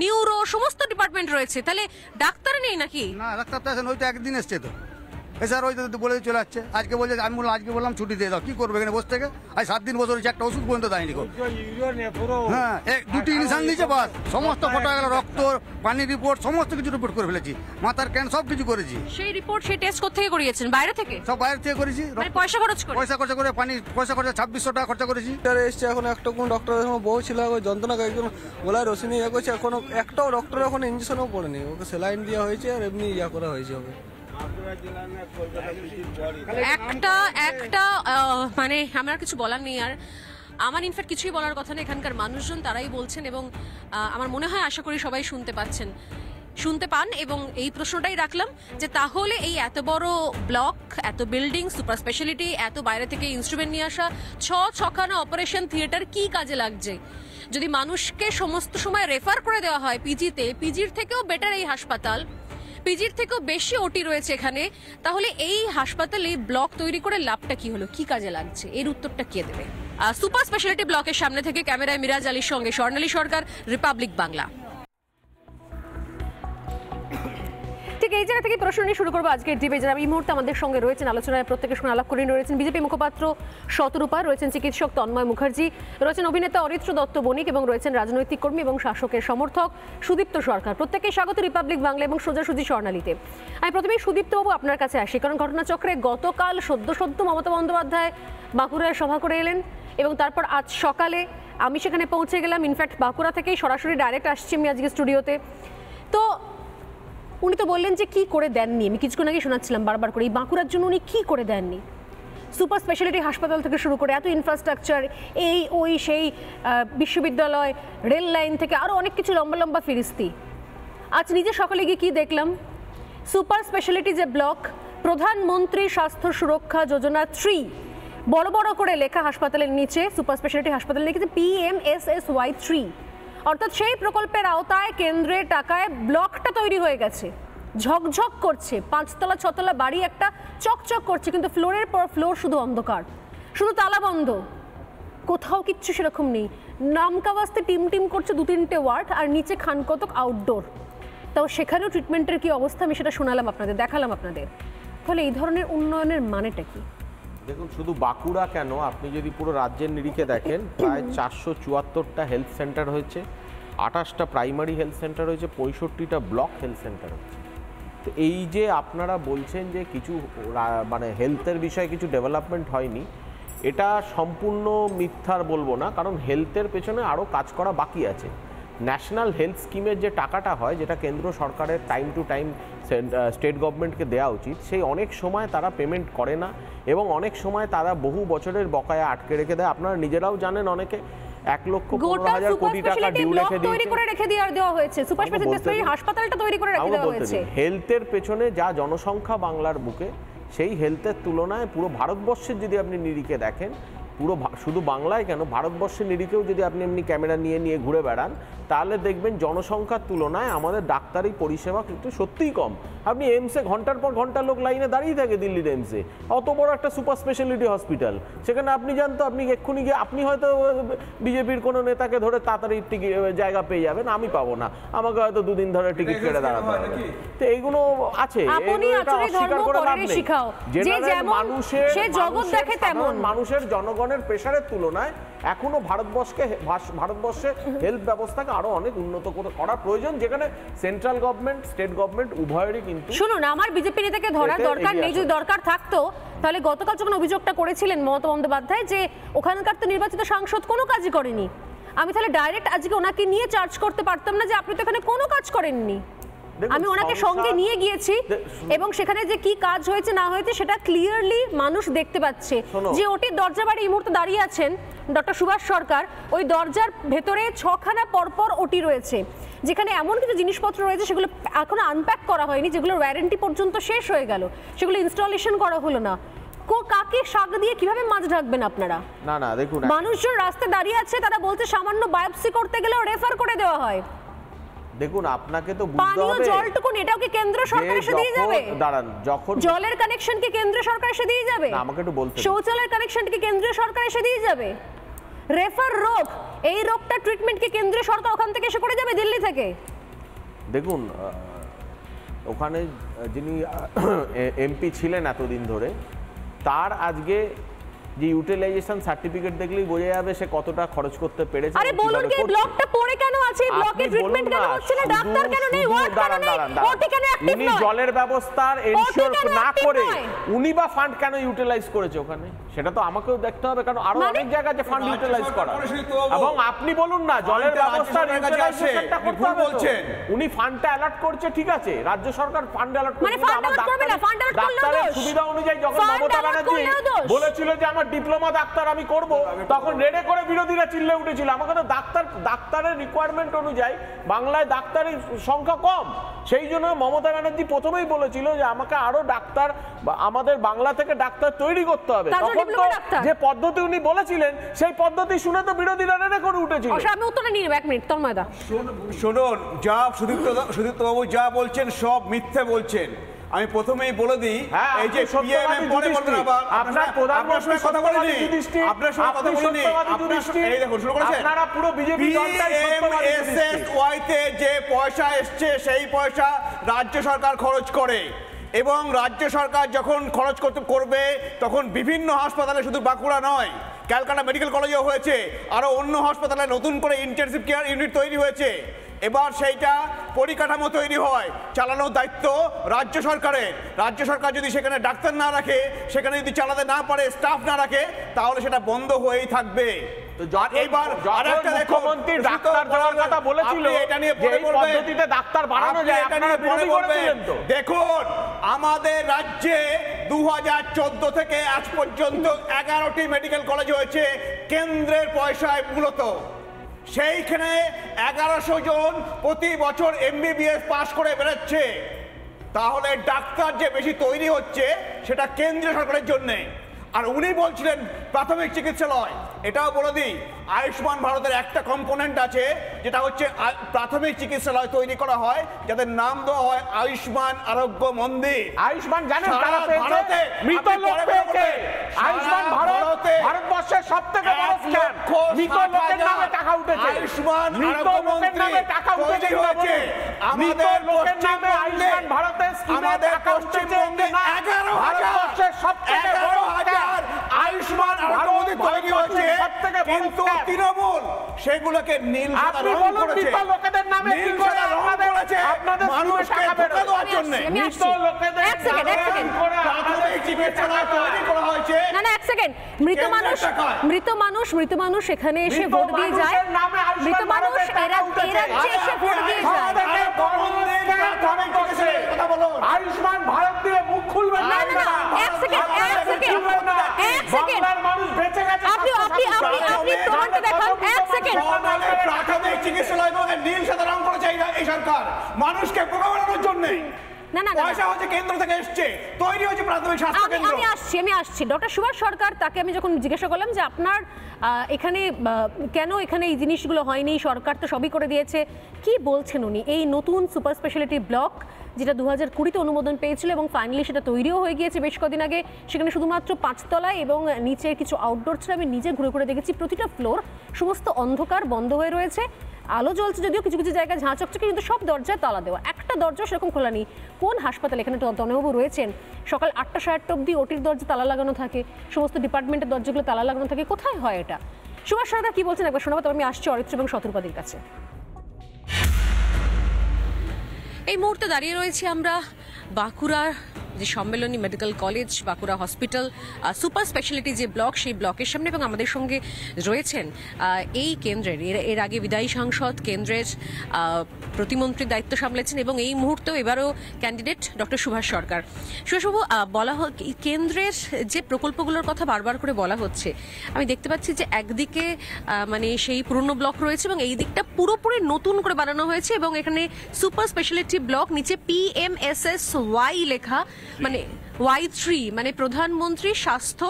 নিউরো, সমস্ত ডিপার্টমেন্ট রয়েছে। তাহলে ডাক্তার নেই নাকি? না, ডাক্তার তো আসেন, ওই তো একদিন এসছে তো। স্যার ওই তো বলে চলে যাচ্ছে। আজকে বলছে, আমি বললাম আজকে বললাম ছুটি দিয়ে দাও, কি করবে এখানে বসে থেকে? আজ 7 দিন বসে রয়েছে, একটা ওষুধ পর্যন্ত দেয়নি। হ্যাঁ, 2টি ইনসান দিয়েছে, বাস সমস্ত ফটো গেল, রক্ত, পানির রিপোর্ট, সমস্ত কিছু রিপোর্ট করে ফেলেছি, মাথার ক্যান সব কিছু করেছি। সেই রিপোর্ট, সেই টেস্ট কোথা থেকে করিয়েছেন? বাইরে থেকে? সব বাইরে থেকে করেছি, পয়সা খরচ করে। পয়সা খরচা করে, পানি পয়সা খরচা 2600 টাকা খরচা করেছি। এসছে এখন একটা কোন ডক্টর এখন বউ ছিল, ওই যন্ত্রণা একজন গলায় রসিনি ইয়ে করছে, এখন একটাও ডক্টর এখন ইঞ্জেকশনও পড়েনি, ওকে স্যালাইন দেওয়া হয়েছে আর এমনি ইয়া করা হয়েছে। হবে একটা মানে আমার কিছু বলার নেই। আর আমার ইনফ্যাক্ট কিছুই বলার কথা নেই, এখানকার মানুষজন তারাই বলছেন, এবং আমার মনে হয়, আশা করি সবাই শুনতে পান, এবং এই প্রশ্নটাই রাখলাম যে তাহলে এই এত বড় ব্লক, এত বিল্ডিং, সুপার স্পেশালিটি, এত বাইরে থেকে ইনস্ট্রুমেন্ট নিয়ে আসা, 6 অপারেশন থিয়েটার কি কাজে লাগছে? যদি মানুষকে সমস্ত সময় রেফার করে দেওয়া হয় পিজির থেকেও বেটার এই হাসপাতাল, পিজির থেকেও বেশি ওটি রয়েছে এখানে, তাহলে এই হাসপাতালে ব্লক তৈরি করে লাভটা কি হলো, কি কাজে লাগছে? এর উত্তরটা কে দেবে? সুপার স্পেশালিটি ব্লকের সামনে থেকে ক্যামেরায় মিরাজ আলীর সঙ্গে স্বর্ণালী সরকার, রিপাবলিক বাংলা। ঠিক এই জায়গা থেকে প্রশ্ন নিয়ে শুরু করবো আজকের ডিবেট। যারা এই মুহূর্তে আমাদের সঙ্গে রয়েছেন, আলোচনায় প্রত্যেকের সঙ্গে আলাপ করে রয়েছেন বিজেপি মুখপাত্র শতরূপা, রয়েছেন চিকিৎসক তন্ময় মুখার্জি, রয়েছেন অভিনেতা অরিত্র দত্ত বণিক, এবং রয়েছেন রাজনৈতিক কর্মী এবং শাসকের সমর্থক সুদীপ্ত সরকার। প্রত্যেকেই স্বাগত রিপাবলিক বাংলা এবং সোজাসুজি স্বর্ণালীতে। আমি প্রথমেই সুদীপ্তবাবু আপনার কাছে আসি, কারণ ঘটনাচক্রে গতকাল সদ্য মমতা বন্দ্যোপাধ্যায় বাঁকুড়ায় সভা করে এলেন, এবং তারপর আজ সকালে আমি সেখানে পৌঁছে গেলাম। ইনফ্যাক্ট বাঁকুড়া থেকেই সরাসরি ডাইরেক্ট আসছি আমি আজকে স্টুডিওতে। তো উনি তো বললেন যে কি করে দেননি, আমি কিছুক্ষণ আগে শোনাচ্ছিলাম বারবার করে, এই বাঁকুড়ার জন্য উনি কি করে দেননি। সুপার স্পেশালিটি হাসপাতাল থেকে শুরু করে এত ইনফ্রাস্ট্রাকচার, এই ওই সেই বিশ্ববিদ্যালয়, রেল লাইন থেকে আরও অনেক কিছু লম্বা লম্বা ফিরিস্তি। আজ নিজে সকালে গিয়ে কী দেখলাম, সুপার স্পেশালিটি যে ব্লক, প্রধানমন্ত্রী স্বাস্থ্য সুরক্ষা যোজনা 3 বড় বড় করে লেখা হাসপাতালের নিচে, সুপার স্পেশালিটি হাসপাতালে লিখেছে PMSSY 3, অর্থাৎ সেই প্রকল্পের আওতায় কেন্দ্রের টাকায় ব্লকটা তৈরি হয়ে গেছে, ঝকঝক করছে, 5তলা 6তলা বাড়ি একটা চকচক করছে, কিন্তু ফ্লোরের পর ফ্লোর শুধু অন্ধকার, শুধু তালা বন্ধ, কোথাও কিচ্ছু সেরকম নেই। নামকাওয়াস্তে টিম টিম করছে 2-3টে ওয়ার্ড, আর নিচে খানকতক আউটডোর। তাও সেখানেও ট্রিটমেন্টের কি অবস্থা আমি সেটা শোনালাম আপনাদের, দেখালাম আপনাদের। তাহলে এই ধরনের উন্নয়নের মানেটা কি? দেখুন, শুধু বাঁকুড়া কেন, আপনি যদি পুরো রাজ্যের নিরিখে দেখেন, প্রায় 474টা হেলথ সেন্টার হয়েছে, 28টা প্রাইমারি হেলথ সেন্টার হয়েছে, 65টা ব্লক হেলথ সেন্টার হয়েছে। তো এই যে আপনারা বলছেন যে কিছু মানে হেলথের বিষয়ে কিছু ডেভেলপমেন্ট হয়নি, এটা সম্পূর্ণ মিথ্যার বলবো না, কারণ হেলথের পেছনে আরও কাজ করা বাকি আছে। ন্যাশনাল হেলথ স্কিমের যে টাকাটা হয়, যেটা কেন্দ্র সরকারের টাইম টু টাইম স্টেট গভর্নমেন্টকে দেওয়া উচিত, সেই অনেক সময় তারা পেমেন্ট করে না, এবং অনেক সময় তারা বহু বছরের বকেয়া আটকে রেখে দেয়। আপনারা নিজেরাও জানেন, অনেকে 1,15,000 কোটি টাকা ডিউ রেখে দেওয়া হয়েছে, সুপার স্পেশালিটি হাসপাতালটা তৈরি করে রেখে দেওয়া হয়েছে। হেলথের পেছনে যা জনসংখ্যা বাংলার বুকে, সেই হেলথের তুলনায় পুরো ভারতবর্ষের যদি আপনি নিরিখে দেখেন, পুরো শুধু বাংলায় কেন, ভারতবর্ষের নিরিখেও যদি আপনি এমনি ক্যামেরা নিয়ে নিয়ে ঘুরে বেড়ান, তাহলে দেখবেন জনসংখ্যার তুলনায় আমাদের ডাক্তারি পরিষেবা কিন্তু সত্যিই কম। আপনি এমসে ঘন্টার পর ঘন্টা লোক লাইনে দাঁড়িয়ে থাকে, দিল্লির এমসে, অত বড় একটা সুপার স্পেশালিটি হসপিটাল, সেখানে আপনি জানতো আপনি এক্ষুনি গিয়ে আপনি হয়তো বিজেপির কোনো নেতাকে ধরে তাড়াতাড়ি টিকিট জায়গা পেয়ে যাবেন, আমি পাবো না, আমাকে হয়তো 2 দিন ধরে টিকিট কেটে দাঁড়াতে হবে। তো এইগুলো আছে, অস্বীকার করে লাভ নেই। মানুষের জনগণের প্রেশারের তুলনায় এখনো ভারতবর্ষে হেলথ ব্যবস্থাকে আরো অনেক উন্নত করা প্রয়োজন, যেখানে সেন্ট্রাল গভর্নমেন্ট, স্টেট গভর্নমেন্ট উভয়েরই কিন্তু। শুনুন, আমার বিজেপি নেতাকে ধরার দরকার নেই, যদি দরকার থাকতো তাহলে গতকাল যখন অভিযোগটা করেছিলেন মমতা বন্দ্যোপাধ্যায় যে ওখানকার তো নির্বাচিত সাংসদ কোনো কাজই করেনি, আমি তাহলে ডাইরেক্ট আজকে ওনাকে নিয়ে চার্জ করতে পারতাম না যে আপনি তো এখানে কোনো কাজ করেননি। আমি ওনাকে সঙ্গে নিয়ে গিয়েছি, এবং সেখানে যে কি কাজ হয়েছে না হয়েছে সেটা ক্লিয়ারলি মানুষ দেখতে পাচ্ছে। যে ওটির দরজা বাড়ি এই মুহূর্তে দাঁড়িয়ে আছেন ডক্টর সুভাষ সরকার, ওই দরজার ভেতরে 6খানা পরপর ওটি রয়েছে, যেখানে এমন কিছু জিনিসপত্র রয়েছে সেগুলো এখনো আনপ্যাক করা হয়নি, যেগুলো ওয়ারেন্টি পর্যন্ত শেষ হয়ে গেল, সেগুলো ইনস্টলেশন করা হলো না। কাকে শাক দিয়ে কিভাবে মাছ ঢাকবেন আপনারা? না না, দেখুন, মানুষজন রাস্তায় দাঁড়িয়ে আছে, তারা বলছে সামান্য বায়োপসি করতে গেলেও রেফার করে দেওয়া হয়। দেখুন, আপনাকে তো বুঝতে হবে, পানীয় জলটুকু এটাও কি কেন্দ্র সরকার এসে দিয়ে যাবে? দাঁড়ান, যখন জলের কানেকশন কি কেন্দ্র সরকার এসে দিয়ে যাবে? না, আমাকে একটু বলতে, শৌচালয়ের কানেকশন কি কেন্দ্রীয় সরকার এসে দিয়ে যাবে? রেফার রোগ, এই রোগটা ট্রিটমেন্ট কি কেন্দ্রীয় সরকার ওখান থেকে এসে করে যাবে দিল্লি থেকে? দেখুন, ওখানে যিনি এমপি ছিলেন এতদিন ধরে, তার আজকে যে ইউটিলাইজেশন সার্টিফিকেট দেখলেই বোঝা যাবে সে কতটা খরচ করতে পেরেছে। আরে বলুন, কি ব্লকটা পড়ে কেন আছে? এই ব্লকে ট্রিটমেন্ট কেন হচ্ছে না? ডাক্তার কেন নেই? ওয়ার্ড কেন নেই? ওটি কেন অ্যাক্টিভ নয়? উনি জলের ব্যবস্থার এনশিওর না করে উনি বা ফান্ড কেন ইউটিলাইজ করেছে ওখানে, সেটা তো আমাকেও দেখতে হবে, কারণ আরো অনেক জায়গায় যে ফান্ড ইউটিলাইজ করা। এবং আপনি বলুন না, জলের ব্যবস্থার ইউটিলাইজেশনটা করতে হবে বলছেন, উনি ফান্ডটা অ্যালার্ট করছে, ঠিক আছে, রাজ্য সরকার ফান্ড অ্যালার্ট করছে, আমার ডাক্তারের সুবিধা অনুযায়ী যখন মমতা ব্যানার্জি বলেছিল যে আমার ডিপ্লোমা ডাক্তার আমি করব, তখন রেডে করে বিরোধীরা চিল্লে উঠেছিল। আমাকে তো ডাক্তারের রিকোয়ারমেন্ট অনুযায়ী বাংলায় ডাক্তারের সংখ্যা কম, সেই জন্য মমতা ব্যানার্জি প্রথমেই বলেছিল যে আমাকে আরো ডাক্তার, আমাদের বাংলা থেকে ডাক্তার তৈরি করতে হবে। তখন তো যে পদ্ধতি উনি বলেছিলেন, সেই পদ্ধতি শুনে তো বিরোধীরা রেডে করে উঠেছিল। আমি উত্তরটা নিয়ে নেব, 1 মিনিট। তন্ময়দা শুনুন, যা সুদীপ্ত বাবু যা বলছেন সব মিথ্যে বলছেন। আমি প্রথমেই বলে দিই, এই যে পিএমএম পরে বলবেন, আবার আপনার প্রধানমন্ত্রী কথা বলেনি, আপনার সঙ্গে কথা বলেনি, এই দেখুন শুরু করেছেন, আপনারা পুরো বিজেপি দলটাই পিএমএসএসওয়াই তে যে পয়সা এসছে সেই পয়সা রাজ্য সরকার খরচ করে, এবং রাজ্য সরকার যখন খরচ করবে তখন বিভিন্ন হাসপাতালে, শুধু বাঁকুড়া নয়, ক্যালকাটা মেডিকেল কলেজেও হয়েছে, আরো অন্য হাসপাতালে নতুন করে ইন্টেনসিভ কেয়ার ইউনিট তৈরি হয়েছে। এবার সেইটা পরিকাঠামো তৈরি হয়, চালানোর দায়িত্ব রাজ্য সরকারের। রাজ্য সরকার যদি সেখানে ডাক্তার না রাখে, সেখানে যদি চালাতে না পারে, স্টাফ না রাখে, তাহলে সেটা বন্ধ হয়েই থাকবে। এইবার আরেকটা মুখ্যমন্ত্রী ডাক্তার দেওয়ার কথা বলেছিল, এটা নিয়ে যে এই পদ্ধতিতে ডাক্তার বাড়ানো যায়, আপনারা বিরোধী করেছিলেন তো। দেখুন, আমাদের রাজ্যে 2014 থেকে আজ পর্যন্ত 11টি মেডিকেল কলেজ হয়েছে কেন্দ্রের পয়সায় মূলত। সেইখানে 1100 জন প্রতি বছর MBBS পাস করে বেরোচ্ছে। তাহলে ডাক্তার যে বেশি তৈরি হচ্ছে সেটা কেন্দ্রীয় সরকারের জন্যে। আর উনি বলছিলেন প্রাথমিক চিকিৎসালয়, এটাও বলে দিই, আয়ুষ্মান ভারতের একটা কম্পোনেন্ট আছে যেটা হচ্ছে প্রাথমিক চিকিৎসালয় তৈরি করা হয়, যাদের নাম দেওয়া হয় আয়ুষ্মান আরোগ্য মন্দির। আয়ুষ্মান জানেন কারা পেয়েছে? মৃত লোক পেয়েছে। আয়ুষ্মান ভারতবর্ষের সবথেকে বড় স্ক্যাম। মৃত লোকের নামে টাকা উঠেছে। আয়ুষ্মান মৃত লোকের নামে টাকা উঠেছে বলছে। মৃত লোকের নামে আয়ুষ্মান ভারতের স্কিমে টাকা উঠেছে। ভারতবর্ষের সবথেকে বড় স্ক্যাম আয়ুষ্মান ভারত তৈরি হয়েছে, কিন্তু তৃণমূল সেগুলোকে নীল সাদা রং করেছে। লোকেদের নামে নীল সাদা রং করেছে আপনাদের মানুষকে ধোঁকা দেওয়ার জন্য। মৃত লোকেদের প্রাথমিক চিকিৎসালয় তৈরি করা হয়েছে। না না, এক সেকেন্ড। মৃত মানুষ এখানে এসে ভোট দিয়ে যায়। মৃত মানুষ এরা এসে ভোট দিয়ে যায়। আয়ুষ্মান ভারত দিয়ে মুখ খুলবেন না। এক সেকেন্ড। মানুষ বেঁচে গেছে। আপনি প্রমাণটা দেখান। এক সেকেন্ড। প্রাথমিক চিকিৎসালয় নীল সাদা রং করেছে এই সরকার মানুষকে বোকা বানানোর জন্য। না না, পয়সা হচ্ছে কেন্দ্র থেকে এসছে, তৈরি হচ্ছে প্রাথমিক স্বাস্থ্য কেন্দ্র। আমি আসছি ডক্টর সুভাষ সরকার, তাকে আমি যখন জিজ্ঞাসা করলাম যে আপনার এখানে কেন এখানে এই জিনিসগুলো হয়নি, সরকার তো সবই করে দিয়েছে, কি বলছেন উনি? এই নতুন সুপার স্পেশালিটি ব্লক যেটা 2020-তে অনুমোদন পেয়েছিল এবং ফাইনালি সেটা তৈরিও হয়ে গিয়েছে বেশ কদিন আগে, সেখানে শুধুমাত্র 5 তলায় এবং নিচে কিছু আউটডোর ছিল। আমি নিজে ঘুরে ঘুরে দেখেছি প্রতিটা ফ্লোর সমস্ত অন্ধকার, বন্ধ হয়ে রয়েছে। আলো জ্বলছে যদিও কিছু কিছু জায়গায় ঝাঁ চকচকে, কিন্তু সব দরজায় তালা দেওয়া, একটা দরজা সেরকম খোলা নেই। কোন হাসপাতাল? এখানে তনয়বাবু রয়েছেন, সকাল 8টা 8:30 অবধি ওটির দরজা তালা লাগানো থাকে, সমস্ত ডিপার্টমেন্টের দরজাগুলো তালা লাগানো থাকে। কোথায় হয় এটা? সুভাষ সরকার কি বলছেন একবার শোনাবো, তবে আমি আসছি অরিত্র এবং শতরূপাদির কাছে। এই মুহূর্তে দাঁড়িয়ে রয়েছি আমরা বাঁকুড়ার যে Sammilani medical college, Bankura hospital super speciality যে ব্লক, সেই ব্লকের সামনে, এবং আমাদের সঙ্গে রয়েছেন এই কেন্দ্রের এর আগে বিদায়ী সাংসদ, কেন্দ্রের প্রতিমন্ত্রীর দায়িত্ব সামলেছেন এবং এই মুহূর্তেও এবারও ক্যান্ডিডেট ডক্টর সুভাষ সরকার। সুভাষবাবু, বলা হয় কেন্দ্রের যে প্রকল্পগুলোর কথা বারবার করে বলা হচ্ছে, আমি দেখতে পাচ্ছি যে একদিকে মানে সেই পুরনো ব্লক রয়েছে এবং এই দিকটা পুরোপুরি নতুন করে বানানো হয়েছে এবং এখানে সুপার স্পেশালিটি ব্লক, নিচে PMSSY লেখা, মানে Y3 মানে প্রধানমন্ত্রী স্বাস্থ্য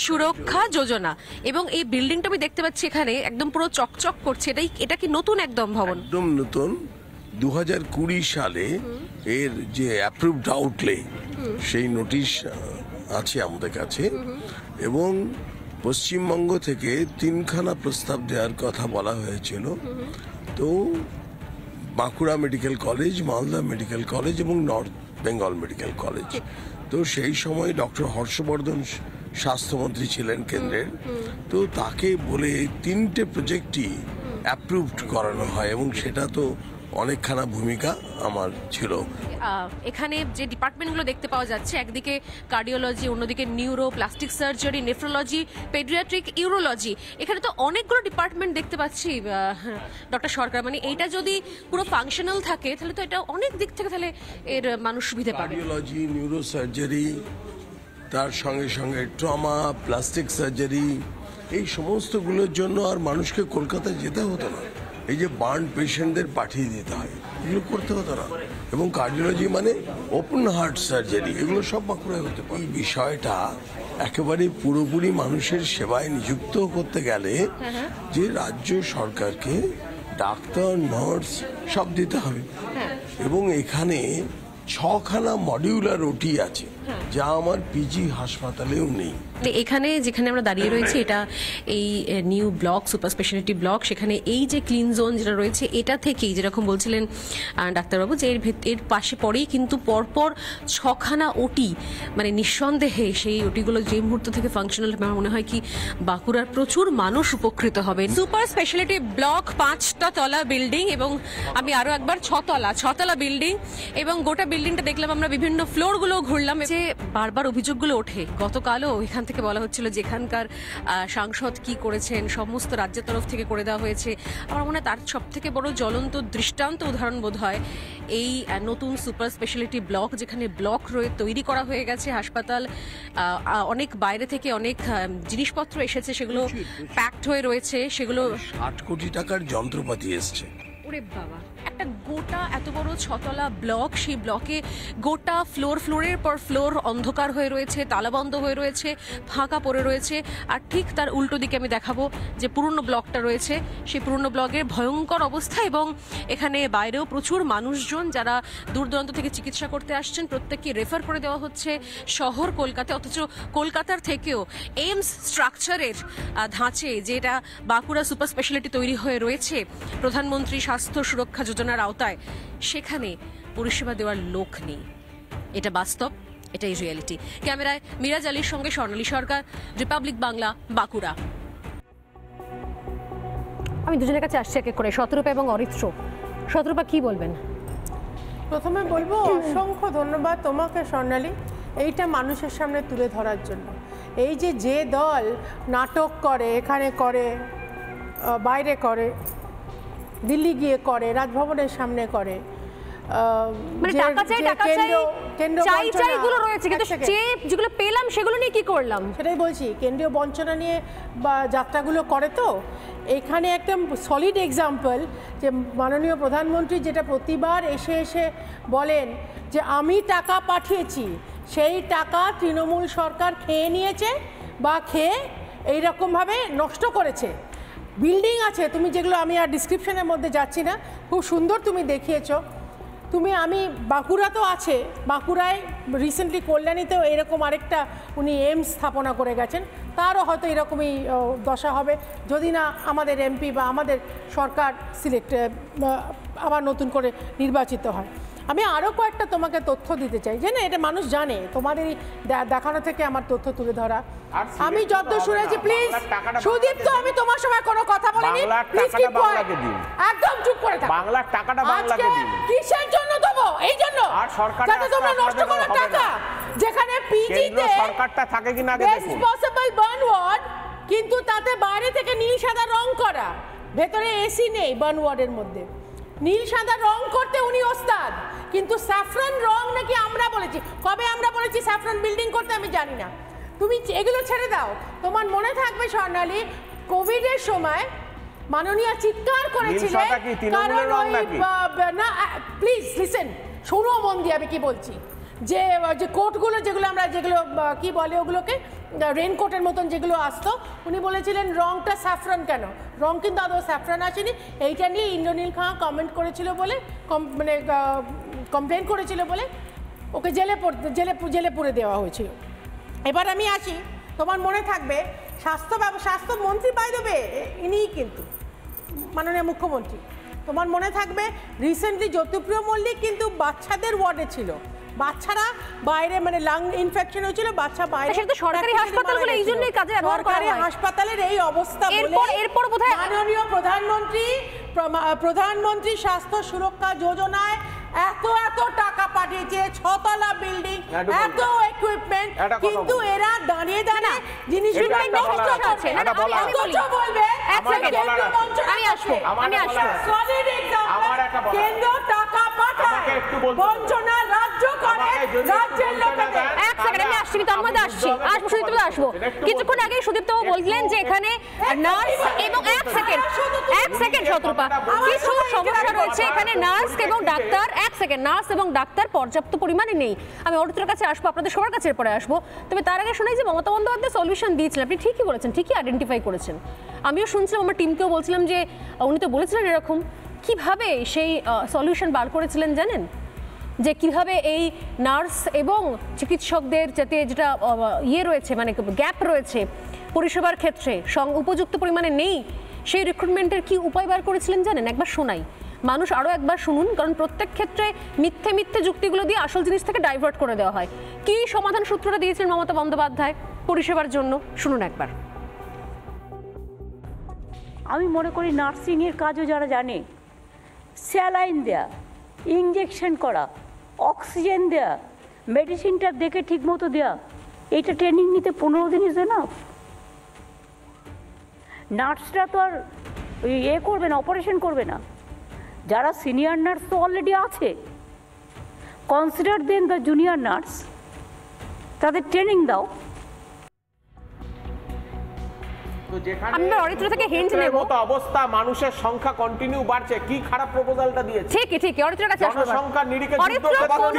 সুরক্ষা যোজনা। এবং এই বিল্ডিংটা আমি দেখতে পাচ্ছি এখানে একদম পুরো চকচক করছে। এটা কি নতুন একদম ভবন? একদম নতুন। 2020 সালে এর যে অ্যাপ্রুভড আউটলে সেই নোটিশ আছে আমাদের কাছে, এবং পশ্চিমবঙ্গ থেকে 3খানা প্রস্তাব দেওয়ার কথা বলা হয়েছিল। তো Bankura medical college, Malda medical college এবং নর্থ বেঙ্গল মেডিকেল কলেজ। তো সেই সময় ডক্টর হর্ষবর্ধন স্বাস্থ্যমন্ত্রী ছিলেন কেন্দ্রের, তো তাকে বলে 3টে প্রজেক্টই অ্যাপ্রুভড করানো হয় এবং সেটা তো অনেকখানা ভূমিকা আমার ছিল। এখানে যে ডিপার্টমেন্টগুলো দেখতে পাওয়া যাচ্ছে, একদিকে কার্ডিওলজি, অন্যদিকে neuro, plastic surgery, nephrology, paediatric, urology, এখানে তো অনেকগুলো ডিপার্টমেন্ট দেখতে পাচ্ছি ডক্টর সরকার। মানে এইটা যদি পুরো ফাংশনাল থাকে তাহলে তো এটা অনেক দিক থেকে তাহলে এর মানুষ সুবিধা পাবে। কার্ডিওলজি, নিউরো সার্জারি, তার সঙ্গে সঙ্গে ট্রমা, প্লাস্টিক সার্জারি, এই সমস্তগুলোর জন্য আর মানুষকে কলকাতায় যেতে হতো না। এই যে বার্ন পেশেন্টদের পাঠিয়ে দিতে হয়, এগুলো করতে হতো না। এবং কার্ডিওলজি মানে ওপেন হার্ট সার্জারি, এগুলো সব বাঁকুড়ায় হতে পারে। এই বিষয়টা একেবারে পুরোপুরি মানুষের সেবায় নিযুক্ত করতে গেলে যে রাজ্য সরকারকে ডাক্তার, নার্স সব দিতে হবে। এবং এখানে 6খানা মডিউলার ওটি আছে, যা আমার পিজি হাসপাতালেও নেই। এখানে যেখানে আমরা দাঁড়িয়ে রয়েছি, এটা এই new block, super speciality block, সেখানে এই যে ক্লিন জোন যেটা রয়েছে, এটা থেকেই যেরকম বলছিলেন ডাক্তারবাবু যে এর পাশে পরেই কিন্তু পরপর 6খানা ওটি, মানে নিঃসন্দেহে সেই ওটিগুলো যে মুহূর্ত থেকে ফাংশনাল, আমার মনে হয় কি বাঁকুড়ার প্রচুর মানুষ উপকৃত হবে। সুপার স্পেশালিটি ব্লক 5টা তলা বিল্ডিং, এবং আমি আরো একবার 6 তলা বিল্ডিং, এবং গোটা বিল্ডিংটা দেখলাম, আমরা বিভিন্ন ফ্লোরগুলো ঘুরলাম, যে বারবার অভিযোগগুলো ওঠে। গতকালও এখান থেকে বলা হচ্ছিল যে এখানকার সাংসদ কি করেছেন, সমস্ত রাজ্যের তরফ থেকে করে দেওয়া হয়েছে। আমার মনে হয় তার সব থেকে বড় জ্বলন্ত দৃষ্টান্ত উদাহরণ বোধ হয় এই নতুন সুপার স্পেশালিটি ব্লক, যেখানে ব্লক তৈরি করা হয়ে গেছে হাসপাতাল। অনেক বাইরে থেকে অনেক জিনিসপত্র এসেছে, সেগুলো প্যাকড হয়ে রয়েছে, সেগুলো 60 কোটি টাকার যন্ত্রপাতি এসছে। ওরে বাবা, একটা গোটা এত বড় 6 তলা ব্লক, সেই ব্লকে গোটা ফ্লোরের পর ফ্লোর অন্ধকার হয়ে রয়েছে, তালাবন্ধ হয়ে রয়েছে, ফাঁকা পড়ে রয়েছে। আর ঠিক তার উল্টো দিকে আমি দেখাবো যে পুরনো ব্লকটা রয়েছে, সেই পুরনো ব্লকের ভয়ঙ্কর অবস্থা। এবং এখানে বাইরেও প্রচুর মানুষজন যারা দূর দূরান্ত থেকে চিকিৎসা করতে আসছেন, প্রত্যেককে রেফার করে দেওয়া হচ্ছে শহর কলকাতা। অথচ কলকাতার থেকেও এইমস স্ট্রাকচারের ধাঁচে যেটা বাঁকুড়া সুপার স্পেশালিটি তৈরি হয়ে রয়েছে প্রধানমন্ত্রী স্বাস্থ্য সুরক্ষা যোজনার আওতায়, সেখানে পরিষেবা দেওয়ার লোক নেই। এটা বাস্তব, এটাই রিয়েলিটি। ক্যামেরায় মিরাজ আলীর সঙ্গে স্বর্ণালী সরকার, রিপাবলিক বাংলা, বাঁকুড়া। আমি দুজনের কাছে আসছি এক এক করে, শতরূপা এবং অরিত্র। শতরূপা, কি বলবেন? প্রথমে বলবো অসংখ্য ধন্যবাদ তোমাকে স্বর্ণালী, এইটা মানুষের সামনে তুলে ধরার জন্য। এই যে দল নাটক করে, এখানে করে, বাইরে করে, দিল্লি গিয়ে করে, রাজভবনের সামনে করে, যেগুলো পেলাম সেগুলো নিয়ে কি করলাম সেটাই বলছি। কেন্দ্রীয় বঞ্চনা নিয়ে বা যাত্রাগুলো করে, তো এখানে একটা সলিড এক্সাম্পল যে মাননীয় প্রধানমন্ত্রী যেটা প্রতিবার এসে বলেন যে আমি টাকা পাঠিয়েছি, সেই টাকা তৃণমূল সরকার খেয়ে নিয়েছে বা খেয়ে এইরকমভাবে নষ্ট করেছে। বিল্ডিং আছে, তুমি যেগুলো, আমি আর ডিসক্রিপশনের মধ্যে যাচ্ছি না, খুব সুন্দর তুমি দেখিয়েছো। আমি বাঁকুড়া তো আছে, বাঁকুড়ায় রিসেন্টলি কল্যাণীতেও এরকম আরেকটা উনি এইমস স্থাপনা করে গেছেন, তারও হয়তো এরকমই দশা হবে যদি না আমাদের এমপি বা আমাদের সরকার আবার নতুন করে নির্বাচিত হয়। আমি আরও কয়েকটা তোমাকে তথ্য দিতে চাই, যে না এটা মানুষ জানে, তোমাদেরই দেখানো থেকে আমার তথ্য তুলে ধরা। আমি যতদূর শুনেছি, প্লিজ সুদীপ্ত, আমি তোমার সময় কোনো কথা বলিনি, প্লিজ কিপ কোয়াইট, একদম চুপ করে থাকো। বাংলার টাকাটা বাংলাকে দিন। কিসের জন্য দেবো? এই জন্য যাতে তোমরা নষ্ট করো টাকা। যেখানে পিজিতে সরকারটা থাকে কিনা আগে দেখুন, বেস্ট পসিবল বার্ন ওয়ার্ড, কিন্তু তাতে বাইরে থেকে নীল সাদা রং করা, ভেতরে এসি নেই বার্ন ওয়ার্ডের মধ্যে। নীল সাদা রং করতে উনি ওস্তাদ, কিন্তু স্যাফরন রং নাকি আমরা বলেছি। কবে আমরা বলেছি স্যাফরন বিল্ডিং করতে আমি জানি না। তুমি এগুলো ছেড়ে দাও। তোমার মনে থাকবে স্বর্ণালী, কোভিডের সময় মাননীয় চিৎকার করেছিলেন, কারণ না, প্লিজ লিসেন, শোনো মন দিয়ে আমি কি বলছি। যে কোটগুলো যেগুলো কি বলে ওগুলোকে, রেনকোটের মতন যেগুলো আসতো, উনি বলেছিলেন রংটা স্যাফরন কেন? রং কিন্তু আদৌ স্যাফরন আসেনি। এইটা নিয়ে ইন্দ্রনীল খাঁ কমেন্ট করেছিল বলে, মানে কমপ্লেন করেছিল বলে ওকে জেলে পুরে দেওয়া হয়েছিল। এবার আমি আসি, তোমার মনে থাকবে স্বাস্থ্যমন্ত্রী বাই দেবে ইনিই কিন্তু মাননীয় মুখ্যমন্ত্রী। তোমার মনে থাকবে রিসেন্টলি জ্যোতিপ্রিয় মল্লিক কিন্তু বাচ্চাদের ওয়ার্ডে ছিল, বাচ্চারা বাইরে মানে লাং ইনফেকশন হয়েছিল, বাচ্চা বাইরে। সেটা সরকারি হাসপাতালগুলো এই জন্যই কাজে ব্যবহার করা হয়। হাসপাতালের এই অবস্থা বলে এরপর বোধহয় মাননীয় প্রধানমন্ত্রী স্বাস্থ্য সুরক্ষা যোজনায় এত টাকা পাঠিয়েছে, 6 তলা বিল্ডিং, এত ইকুইপমেন্ট, কিন্তু এরা দাঁড়িয়ে জিনিসগুলো নষ্ট করছে। বলবে আমি আসবো সলিড এক্সাম্পল, কেন্দ্র টাকা পাঠায়, বঞ্চনা রাজ্য করে, রাজ্যের লোকেদের। এক সেকেন্ড, আমি আসছি, কিন্তু আমাদের আসবো সুদীপ্ত কিছুক্ষণ আগে সুদীপ্ত বললেন যে এখানে নার্স এবং এক সেকেন্ড শতরূপা, কিছু সমস্যা রয়েছে এখানে। নার্স এবং ডাক্তার, এক সেকেন্ড, নার্স এবং ডাক্তার পর্যাপ্ত পরিমাণে নেই। আমি অরিত্রের কাছে আসবো, আপনাদের সবার কাছে পরে আসবো। তবে তার আগে শোনাই যে মমতা বন্দ্যোপাধ্যায় সলিউশন দিয়েছিলেন, আপনি ঠিকই বলেছেন, ঠিকই আইডেন্টিফাই করেছেন। আমিও শুনছিলাম, আমার টিমকেও বলছিলাম যে উনি তো বলেছিলেন এরকম। কিভাবে সেই সলিউশন বার করেছিলেন জানেন? যে কিভাবে এই নার্স এবং চিকিৎসকদের যাতে যেটা রয়েছে, মানে গ্যাপ রয়েছে পরিষেবার ক্ষেত্রে, উপযুক্ত পরিমাণে নেই, সেই রিক্রুটমেন্টের কি উপায় বার করেছিলেন জানেন? একবার শোনাই, মানুষ আরও একবার শুনুন, কারণ প্রত্যেক ক্ষেত্রে মিথ্যে যুক্তিগুলো দিয়ে আসল জিনিস থেকে ডাইভার্ট করে দেওয়া হয়। কি সমাধান সূত্রটা দিয়েছিলেন মমতা বন্দ্যোপাধ্যায় পরিষেবার জন্য, শুনুন একবার। আমি মনে করি নার্সিংয়ের কাজও যারা জানে, স্যালাইন দেয়া, ইঞ্জেকশন করা, অক্সিজেন দেয়া, মেডিসিনটা দেখে ঠিক মতো দেয়া, এইটা ট্রেনিং নিতে 15 দিন ইজ এনাফ। নার্সরা তো আর করবে না, অপারেশন করবে না। যারা সিনিয়র নার্স তো অলরেডি আছে, consider then the junior nurse, তাদের ট্রেনিং দাও। আমরা অরিত্র থেকে হিন্ট নেব। অবস্থা, মানুষের সংখ্যা কন্টিনিউ বাড়ছে, কি খারাপ প্রপোজালটা দিয়েছে? ঠিক অরিত্র কাছে আসবে। জনসংখ্যার নিরিখে অরিত্র 15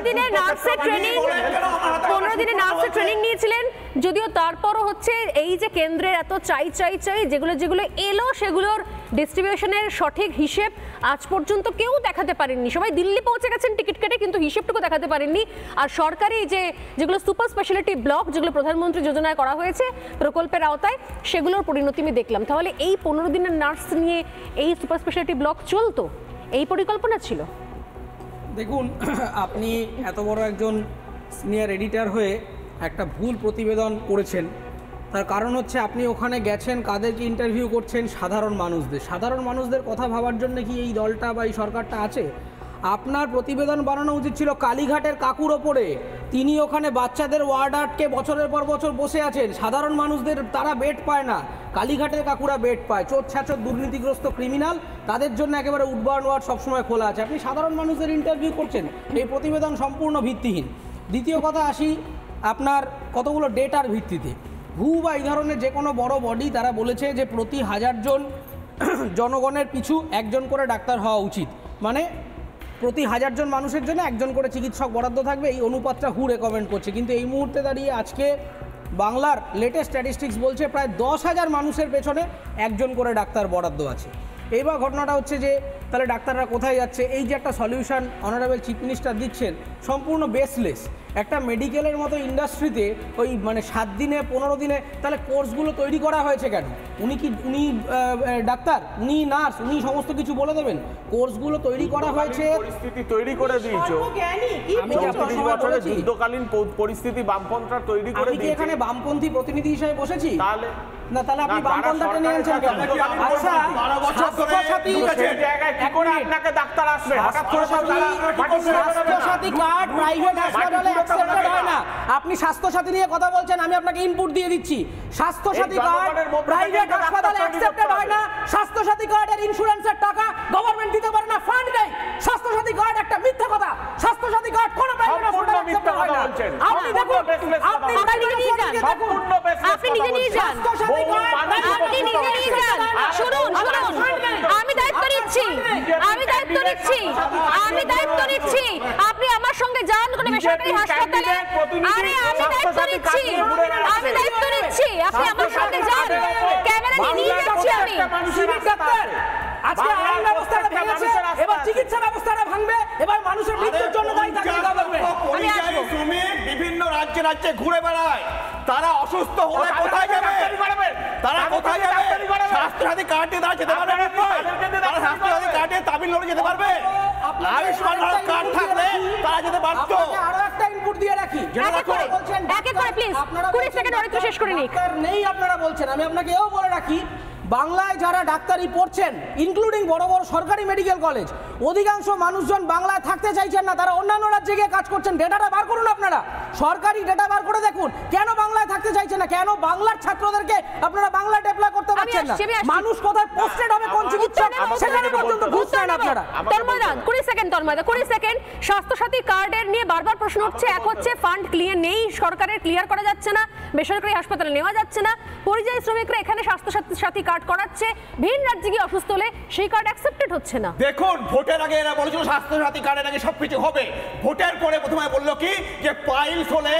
দিনে নার্সের ট্রেনিং নিয়েছিলেন, যদিও তারপরও হচ্ছে এই যে কেন্দ্রের এত চাই যেগুলো এলো সেগুলোর ডিস্ট্রিবিউশনের সঠিক হিসেব আজ পর্যন্ত কেউ দেখাতে পারেননি। সবাই দিল্লি পৌঁছে গেছেন টিকিট কেটে, কিন্তু হিসেবটুকু দেখাতে পারেননি। আর সরকারি যেগুলো সুপার স্পেশালিটি ব্লক, যেগুলো প্রধানমন্ত্রী যোজনায় করা হয়েছে প্রকল্পের আওতায়, সেগুলোর পরিণতি আমি দেখলাম। তাহলে এই 15 দিনের নার্স নিয়ে এই সুপার স্পেশালিটি ব্লক চলতো, এই পরিকল্পনা ছিল? দেখুন, আপনি এত বড় একজন সিনিয়র এডিটর হয়ে একটা ভুল প্রতিবেদন করেছেন। তার কারণ হচ্ছে আপনি ওখানে গেছেন, কাদেরকে ইন্টারভিউ করছেন? সাধারণ মানুষদের কথা ভাবার জন্য কি এই দলটা বা এই সরকারটা আছে? আপনার প্রতিবেদন বানানো উচিত ছিল কালীঘাটের কাকুর ওপরে। তিনি ওখানে বাচ্চাদের ওয়ার্ড আটকে বছরের পর বছর বসে আছেন, সাধারণ মানুষদের তারা বেড পায় না, কালীঘাটের কাকুরা বেড পায়। চোর ছাচর দুর্নীতিগ্রস্ত ক্রিমিনাল, তাদের জন্য একেবারে উডবার্ন ওয়ার্ড সবসময় খোলা আছে। আপনি সাধারণ মানুষদের ইন্টারভিউ করছেন, এই প্রতিবেদন সম্পূর্ণ ভিত্তিহীন। দ্বিতীয় কথা আসি আপনার কতগুলো ডেটার ভিত্তিতে। হু বা এই ধরনের যে কোনো বড় বডি তারা বলেছে যে প্রতি 1000 জন জনগণের পিছু একজন করে ডাক্তার হওয়া উচিত, মানে প্রতি 1000 জন মানুষের জন্য একজন করে চিকিৎসক বরাদ্দ থাকবে। এই অনুপাতটা হু রেকমেন্ড করছে, কিন্তু এই মুহূর্তে দাঁড়িয়ে আজকে বাংলার লেটেস্ট স্ট্যাটিস্টিক্স বলছে প্রায় 10,000 মানুষের পেছনে একজন করে ডাক্তার বরাদ্দ আছে। এইবার ঘটনাটা হচ্ছে যে তাহলে ডাক্তাররা কোথায় যাচ্ছে? এই যে একটা সলিউশন অনারেবল চিফ মিনিস্টার দিচ্ছেন, সম্পূর্ণ বেসলেস। একটা মেডিকেলের মতো ইন্ডাস্ট্রিতে ওই মানে 7 দিনে 15 দিনে তাহলে কোর্সগুলো তৈরি করা হয়েছে কেন? উনি ডাক্তার, উনি নার্স, উনি সমস্ত কিছু বলে দেবেন? কোর্সগুলো তৈরি করা হয়েছে, পরিস্থিতি তৈরি করে দিয়েছো। আমি কি আপনার সময় বলেছি যুদ্ধকালীন পরিস্থিতি বামপন্থীরা তৈরি করে দিয়েছে? আমি কি এখানে বামপন্থী প্রতিনিধি হিসেবে বসেছি? তাহলে না, তাহলে আপনি বামপন্থাকে নিয়ে আনছেন কেন? আচ্ছা, আপনাকে ডাক্তার আসবে, স্বাস্থ্যসাথী কার্ড প্রাইভেট হাসপাতালে অ্যাকসেপ্টেড হয় না। আপনি স্বাস্থ্যসাথী নিয়ে কথা বলছেন, আমি আপনাকে ইনপুট দিয়ে দিচ্ছি। স্বাস্থ্যসাথী কার্ড প্রাইভেট হাসপাতালে অ্যাকসেপ্টেড হয় না। স্বাস্থ্যসাথী কার্ডের ইন্স্যুরেন্সের টাকা গভর্নমেন্ট দিতে পারে না, ফান্ড দেয়। স্বাস্থ্যসাথী কার্ড একটা মিথ্যা কথা। স্বাস্থ্যসাথী কার্ড কোন প্রাইভেট হাসপাতালে অ্যাকসেপ্টেড হয় না। আপনি দেখুন, আপনি নিজে নিয়ে যান, আপনি নিজে নিয়ে যান, আপনি নিজে নিয়ে যান। শুনুন, আমি দায়িত্ব নিচ্ছি, আপনি আমার সঙ্গে যান কোন বেসরকারি হাসপাতালে। আরে আমি দায়িত্ব নিচ্ছি, আপনি আমার সঙ্গে যান, ক্যামেরা নিয়ে যাচ্ছি আমি। ডাক্তার আজকে আইন ব্যবস্থাটা ভেঙেছে, এবার চিকিৎসা ব্যবস্থাটা ভাঙবে, এবার মানুষের মৃত্যুর জন্য দায়ী থাকবে গভর্নমেন্ট। বিভিন্ন রাজ্যে ঘুরে বেড়ায়, তারা অসুস্থ হলে কোথায় যাবে? তারা কোথায় যাবে? স্বাস্থ্যসাথী কার্ড দিয়ে তারা যেতে পারবে? তারা স্বাস্থ্যসাথী কার্ড দিয়ে তামিলনাড়ু যেতে পারবে? আয়ুষ্মান ভারত কার্ড থাকলে তারা যেতে পারত। আরো একটা ইনপুট দিয়ে রাখি, প্লিজ 20 সেকেন্ড অরিত্র শেষ করে নিক। নেই আপনারা বলছেন, আমি আপনাকে এও বলে রাখি, বাংলায় যারা ডাক্তারি পড়ছেন, ইনক্লুডিং বড় বড় সরকারি মেডিকেল কলেজ, অধিকাংশ মানুষজন বাংলায় থাকতে চাইছেন না, তারা অন্যান্য রাজ্যে গিয়ে কাজ করছেন। ডেটাটা বার করুন, আপনারা সরকারি ডেটা বার করে দেখুন কেন বাংলায় থাকতে চাইছেন না, কেন বাংলার ছাত্রদেরকে আপনারা বাংলায় ডেভেলপ করতে পারছেন না। মানুষ কোথায় পোস্টেড হবে, কোন চিকিৎসক, সেখানে পর্যন্ত ঘুষ দেন আপনারা। 20 সেকেন্ড। স্বাস্থ্যসাথী কার্ডের নিয়ে বারবার প্রশ্ন উঠছে। এক হচ্ছে ফান্ড ক্লিয়ার নেই, সরকারের ক্লিয়ার করা যাচ্ছে না, বেসরকারি হাসপাতালে নেওয়া যাচ্ছে না, পরিযায়ী শ্রমিকরা এখানে স্বাস্থ্যসাথী কার্ড করাচ্ছে, ভিন রাজ্যে গিয়ে অসুস্থ হলে সেই কার্ড অ্যাকসেপ্টেড হচ্ছে না। দেখুন, ভোটের আগে এরা বলেছিল স্বাস্থ্যসাথী কার্ডের আগে সবকিছু হবে, ভোটের পরে প্রথমে বললো কি যে পাইলস হলে,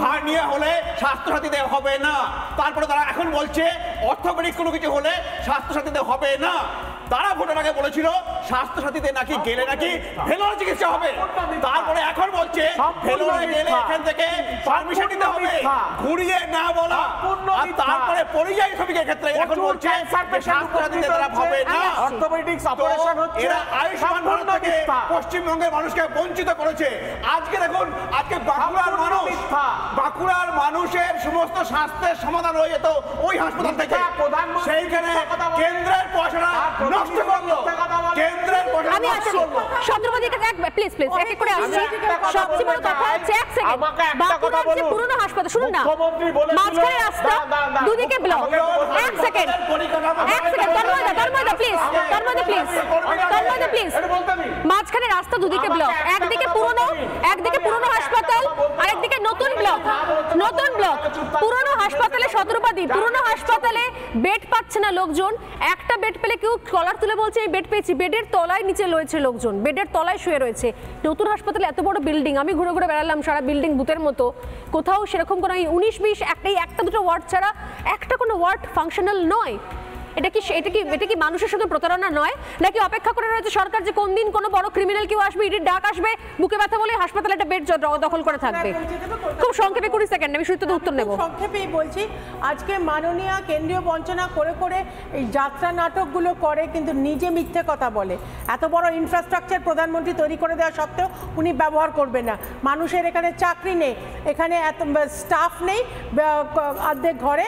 হার্নিয়া হলে স্বাস্থ্যসাথীতে হবে না, তারপরে তারা এখন বলছে অর্থোপেডিক কোনো কিছু হলে স্বাস্থ্যসাথীতে হবে না। তারা ভোটের আগে বলেছিল স্বাস্থ্যসাথীতে নাকি গেলে নাকি ভেলোর চিকিৎসা হবে, তারপরে এখন বলছে ভেলোরে গেলে এখান থেকে পারমিশন নিতে হবে, ঘুরিয়ে না বলা। আর তারপরে পরিযায়ী শ্রমিকের ক্ষেত্রে এখন বলছে স্বাস্থ্যসাথীতে তারা হবে না, অর্থোপেডিক্স অপারেশন হচ্ছে। এরা আয়ুষ্মান ভারত থেকে পশ্চিমবঙ্গের মানুষকে বঞ্চিত করেছে। আজকে দেখুন, আজকে বাঁকুড়ার মানুষের সমস্ত স্বাস্থ্যের সমাধান হয়ে যেত ওই হাসপাতাল থেকে, সেইখানে কেন্দ্রের পয়সাটা নষ্ট করলো কেন্দ্রের আমি আসছি ছত্রপতিকে প্লিজ প্লিজ এক এক করে আসছি। সবচেয়ে বড় কথা হচ্ছে এক সেকেন্ড, বাঁকুড়ার যে পুরনো হাসপাতাল, শুনুন না, মাঝখানে রাস্তা, দুদিকে ব্লক। এক সেকেন্ড তন্ময়দা প্লিজ, তন্ময়দা প্লিজ, মাঝখানে রাস্তা, দুদিকে ব্লক, একদিকে পুরনো হাসপাতাল, আরেকদিকে নতুন ব্লক। পুরনো হাসপাতালে ছত্রপতি, পুরনো হাসপাতালে বেড পাচ্ছে না লোকজন, একটা বেড পেলে কেউ কলার তুলে বলছে এই বেড পেয়েছি, বেডের তলায় নিচে রয়েছে লোকজন, বেডের তলায় শুয়ে রয়েছে। নতুন হাসপাতালে এত বড় বিল্ডিং, আমি ঘুরে ঘুরে বেড়ালাম, সারা বিল্ডিং ভূতের মতো, কোথাও সেরকম কোনো 19-20 একটা দুটো ওয়ার্ড ছাড়া একটা কোনো ওয়ার্ড ফাংশনাল নয়। এটা কি মানুষের সাথে প্রতারণা নয়, নাকি অপেক্ষা করে রয়েছে সরকার যে কোন দিন কোনো বড় ক্রিমিনাল কেউ আসবে, ইডির ডাক আসবে, বুকে ব্যথা বলে হাসপাতালে একটা বেড দখল করে থাকবে? খুব সংক্ষেপে 20 সেকেন্ড আমি শুধু উত্তর নেব। সংক্ষেপেই বলছি, আজকে মাননীয় কেন্দ্রীয় বঞ্চনা করে করে এই যাত্রা নাটকগুলো করে, কিন্তু নিজে মিথ্যে কথা বলে। এত বড় ইনফ্রাস্ট্রাকচার প্রধানমন্ত্রী তৈরি করে দেওয়া সত্ত্বেও উনি ব্যবহার করবেন না। মানুষের এখানে চাকরি নেই, এখানে এত স্টাফ নেই, অর্ধেক ঘরে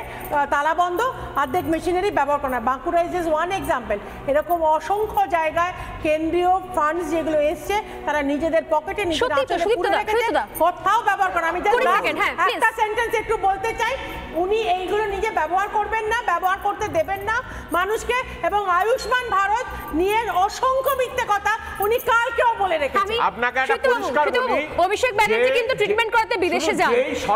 তালা বন্ধ, অর্ধেক মেশিনারি ব্যবহার করে না। Bankura is one example. এরকম অসংখ্য জায়গায় কেন্দ্রীয় ফান্ডস যেগুলো এসছে তারা নিজেদের পকেটে কোথাও ব্যবহার করে। আমি একটা সেন্টেন্স একটু বলতে চাই, উনি এইগুলো নিজে ব্যবহার করবেন না, ব্যবহার করতে দেবেন না মানুষকে। এবং আয়ুষ্মান ভারত নিয়ে অসংখ্য মিথ্যে কথা উনি কালকেও বলে রেখেছেন। আপনাকে একটা পরিষ্কার বলি, অভিষেক ব্যানার্জি কিন্তু ট্রিটমেন্ট করাতে বিদেশে যান,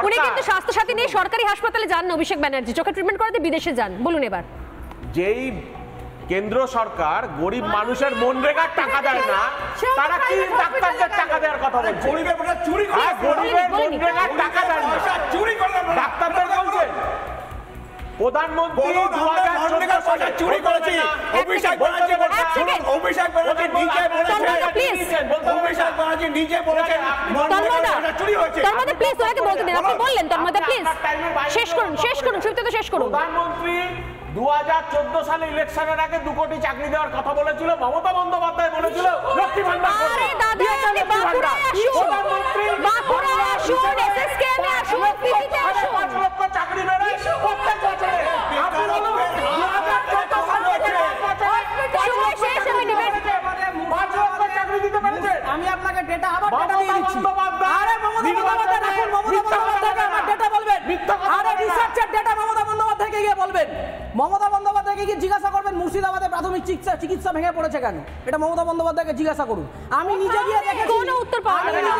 উনি কিন্তু স্বাস্থ্যসাথী নিয়ে সরকারি হাসপাতালে যান না। অভিষেক ব্যানার্জি চোখে ট্রিটমেন্ট করাতে বিদেশে যান। বলুন এবার। যেই কেন্দ্র সরকার গরিব মানুষের মনরেগার টাকা দেয় না, তারা কি ডাক্তারদের টাকা দেওয়ার কথা বলছে? গরিবের মনরেগার টাকা দেয় না, ডাক্তারদের বলছেন। প্রধানমন্ত্রী 2014 সালে চুরি করেছে। অভিষেক ব্যানার্জি নিজে বলেছেন চুরি হয়েছে। প্লিজ ওনাকে বলতে দিন, আপনি বললেন তন্ময়দা প্লিজ শেষ করুন, শেষ করুন। প্রধানমন্ত্রী 2014 সালে ইলেকশনের আগে 2 কোটি চাকরি দেওয়ার কথা বলেছিল, মমতা বন্দ্যোপাধ্যায় বলেছিল লক্ষ্মী ভান্ডার করবে। আরে দাদা আপনি বাঁকুড়ায় আসুন, বাঁকুড়ায় আসুন, এসএসকেএমে আসুন, পিপিতে আসুন। 5 লক্ষ চাকরি বেড়ে প্রত্যেক বছরে। আপনি বলুন 2014 সালে 5 লক্ষ চাকরি দিতে পেরেছেন। আমি আপনাকে ডেটা আবার ডেটা দিয়ে দিচ্ছি। আরে মমতা বন্দ্যোপাধ্যায় রাখুন, মমতা বন্দ্যোপাধ্যায়কে আমার ডেটা বলবেন। আরে রিসার্চের ডেটা মমতা বন্দ্যোপাধ্যায়কে গিয়ে বলবেন। মমতা বন্দ্যোপাধ্যায়কে গিয়ে জিজ্ঞাসা করবেন মুর্শিদাবাদে প্রাথমিক চিকিৎসা ভেঙে পড়েছে কেন, এটা মমতা বন্দ্যোপাধ্যায়কে জিজ্ঞাসা করুন। আমি নিজে গিয়ে দেখেছি, কোনো উত্তর পাওয়া যাবে না।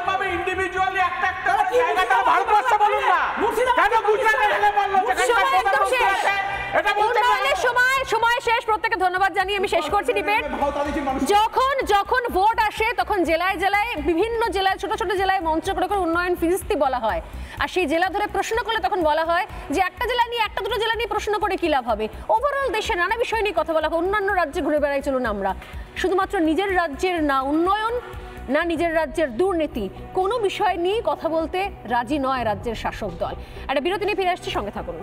ভাবে ইন্ডিভিজুয়ালি একটা জায়গাটা ভারতবর্ষ বলুন না, কেন গুজরাটে হেলে পড়লো যেখানে প্রধানমন্ত্রী আছে? এটা বলতে পারেন। সময় শেষ। প্রত্যেককে ধন্যবাদ জানিয়ে আমি শেষ করছি ডিবেট। যখন ভোট আসে তখন জেলায় বিভিন্ন জেলায় ছোট ছোট জেলায় মঞ্চ করে উন্নয়ন ফিরিস্তি বলা হয়, আর সেই জেলা ধরে প্রশ্ন করলে তখন বলা হয় যে একটা জেলা নিয়ে একটা দুটো জেলা নিয়ে প্রশ্ন করে কি লাভ হবে। ওভারঅল দেশে নানা বিষয় নিয়ে কথা বলা হয়, অন্যান্য রাজ্যে ঘুরে বেড়াই চলুন আমরা। শুধুমাত্র নিজের রাজ্যের না উন্নয়ন না নিজের রাজ্যের দুর্নীতি, কোনো বিষয় নিয়ে কথা বলতে রাজি নয় রাজ্যের শাসক দল। একটা বিরতি নিয়ে ফিরে আসছি, সঙ্গে থাকুন।